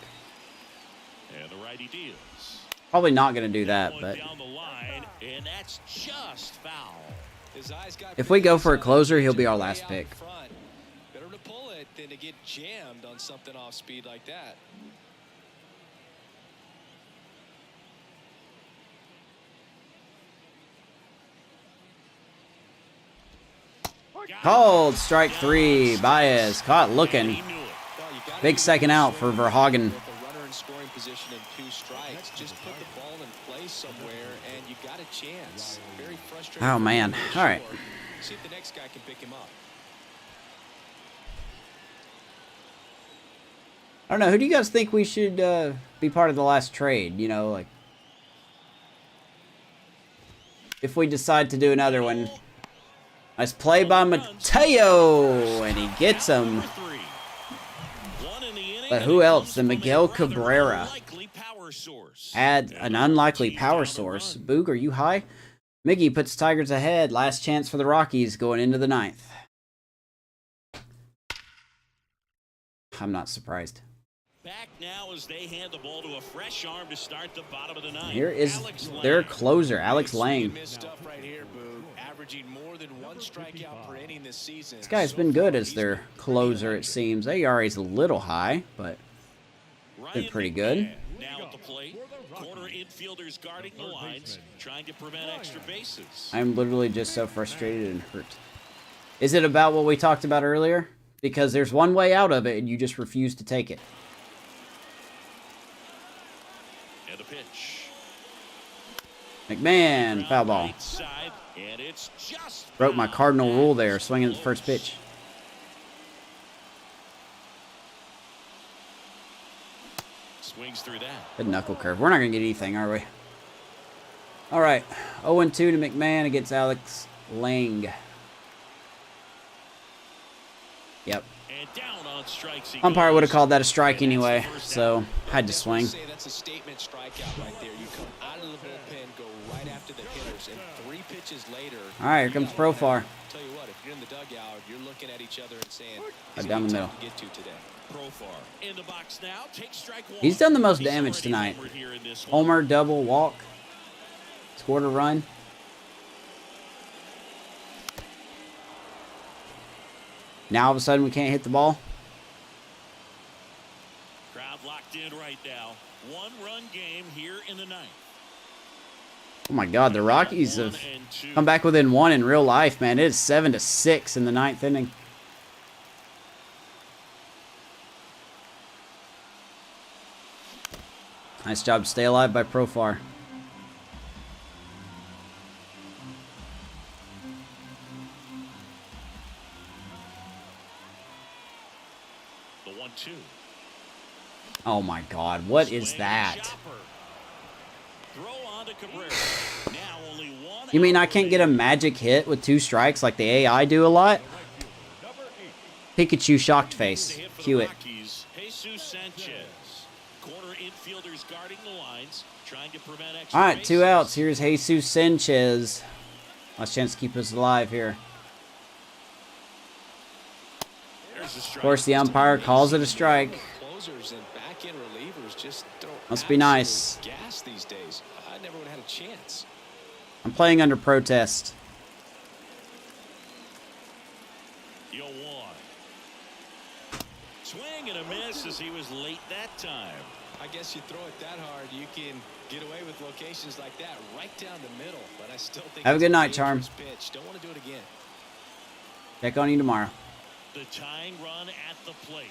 And the righty deals. Probably not gonna do that, but Down the line, and that's just foul. His eyes got if we go for a inside, closer, he'll be our way last out pick. front. Better to pull it than to get jammed on something off speed like that. Called strike 3. Baez caught looking. He knew it. Well, you gotta Big do second it out for swing Verhagen. with the runner in scoring position and 2 strikes. Just put the ball in place somewhere, and you got a chance. Very frustrating. Oh, man. All right. See if the next guy can pick him up. I don't know. Who do you guys think we should be part of the last trade? You know, like if we decide to do another one. Nice play by Mateo, and he gets him. But who else than Miguel Cabrera? Add an unlikely power source. Boog, are you high? Miggy puts Tigers ahead. Last chance for the Rockies going into the 9th. I'm not surprised. Back now as they hand the ball to a fresh arm to start the bottom of the 9th. Here is their closer, Alex Lang. Missed stuff right here, Boog. Averaging more than 1 strikeout per inning this season. This guy's been good as their closer, it seems. ARA's a little high, but been pretty good. Now at the plate, corner infielders guarding the lines, trying to prevent extra bases. I'm literally just so frustrated and hurt. Is it about what we talked about earlier? Because there's one way out of it, and you just refuse to take it. And the pitch. McMahon, foul ball. Right side, and it's just Broke my cardinal rule there, swinging at the first pitch. swings through that. Good knuckle curve. We're not going to get anything, are we? All right. 0-2 to McMahon against Alex Lang. Yep. And down on strikes he Umpire would have goes. called that a strike And that's anyway, the first so down. had to swing. Say that's a statement strikeout right there. You come out of the bullpen, go right after the hitters, and 3 pitches later. All right, here comes Profar. Tell you what, if you're in the dugout, you're looking at each other and saying, Right down the middle. to get to today. Profar in the box now. Takes strike 1. He's done the most He's damage already tonight. homered here in this one. Homer, double, walk. Scored a run. Now all of a sudden we can't hit the ball. Crowd locked in right now. 1-run game here in the 9th. Oh my God, the Rockies have come back within 1 in real life, man. It is 7-6 in the 9th inning. Nice job to stay alive by Profar. The 1-2. Oh my God, what is Swing, that? chopper. Throw on to Cabrera. Now only 1 You mean I out can't get a magic hit with 2 strikes like the AI do a lot? Pikachu shocked face. to hit for the Cue it. Rockies, Jesus Sanchez. Corner infielders guarding the lines, trying to prevent extra All right, 2 bases. outs. Here's Jesus Sanchez. Last chance to keep us alive here. There's a strike. Of course, the umpire calls it a strike. Closers and back-end relievers just don't Must be nice. gas these days. I never would have had a chance. I'm playing under protest. The 0-1. Swing and a miss as he was late that time. I guess you throw it that hard, you can get away with locations like that right down the middle. But I still think Have a it's good night, Charm. dangerous pitch. Don't want to do it again. Check on you tomorrow. The tying run at the plate.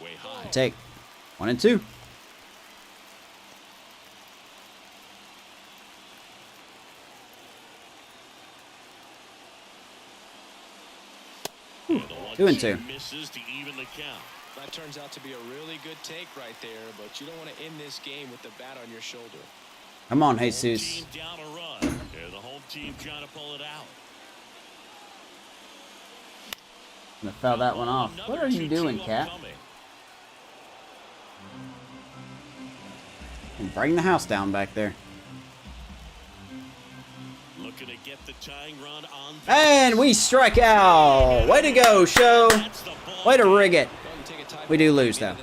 Way high. Take 1 and 2. And the 2 and 2. 1-2 misses to even the count. That turns out to be a really good take right there, but you don't want to end this game with the bat on your shoulder. Come on, Home Jesus. team down a run. Yeah, the home team trying to pull it out. I'm gonna foul that one off. What are you doing, Cat? And bring the house down back there. Looking to get the tying run on. And we strike out. Way to go, show. Way to rig it. We do lose, though.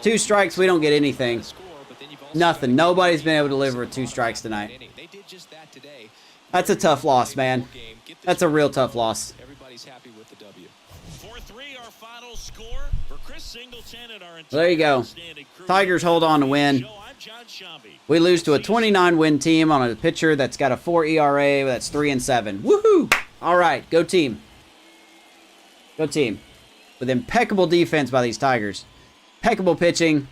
2 strikes, we don't get anything. Nothing. Nobody's been able to deliver with 2 strikes tonight. That's a tough loss, man. That's a real tough loss. Everybody's happy with the W. 4-3 our final score for Chris Singleton and our There you go. Tigers hold on to win. We lose to a 29-win team on a pitcher that's got a 4 ERA. That's 3 and 7. Woohoo! All right, go team. Go team. With impeccable defense by these Tigers. Impeccable pitching.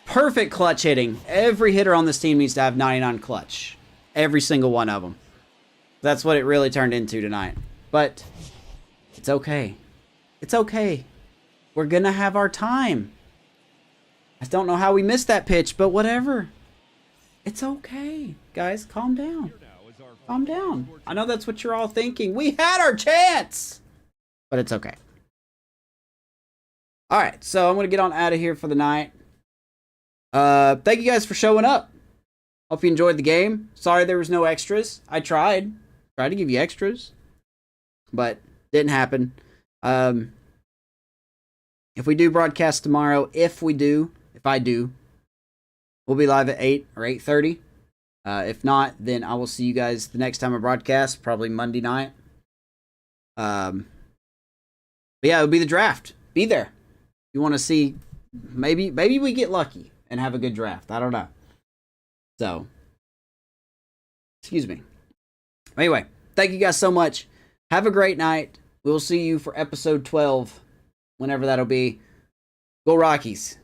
Perfect clutch hitting. Every hitter on this team needs to have 99 clutch. Every single one of them. That's what it really turned into tonight. But it's okay. It's okay. We're going to have our time. I don't know how we missed that pitch, but whatever. It's okay. Guys, calm down. Calm down. I know that's what you're all thinking. We had our chance. But it's okay. All right, so I'm going to get on out of here for the night. Thank you guys for showing up. Hope you enjoyed the game. Sorry there was no extras. I tried. Tried to give you extras. But didn't happen. If we do broadcast tomorrow, if I do, we'll be live at 8 or 8:30. If not, then I will see you guys the next time I broadcast, probably Monday night. But yeah, it'll be the draft. Be there. You want to see, maybe we get lucky and have a good draft. I don't know. So, excuse me. Anyway, thank you guys so much. Have a great night. We'll see you for episode 12, whenever that'll be. Go Rockies.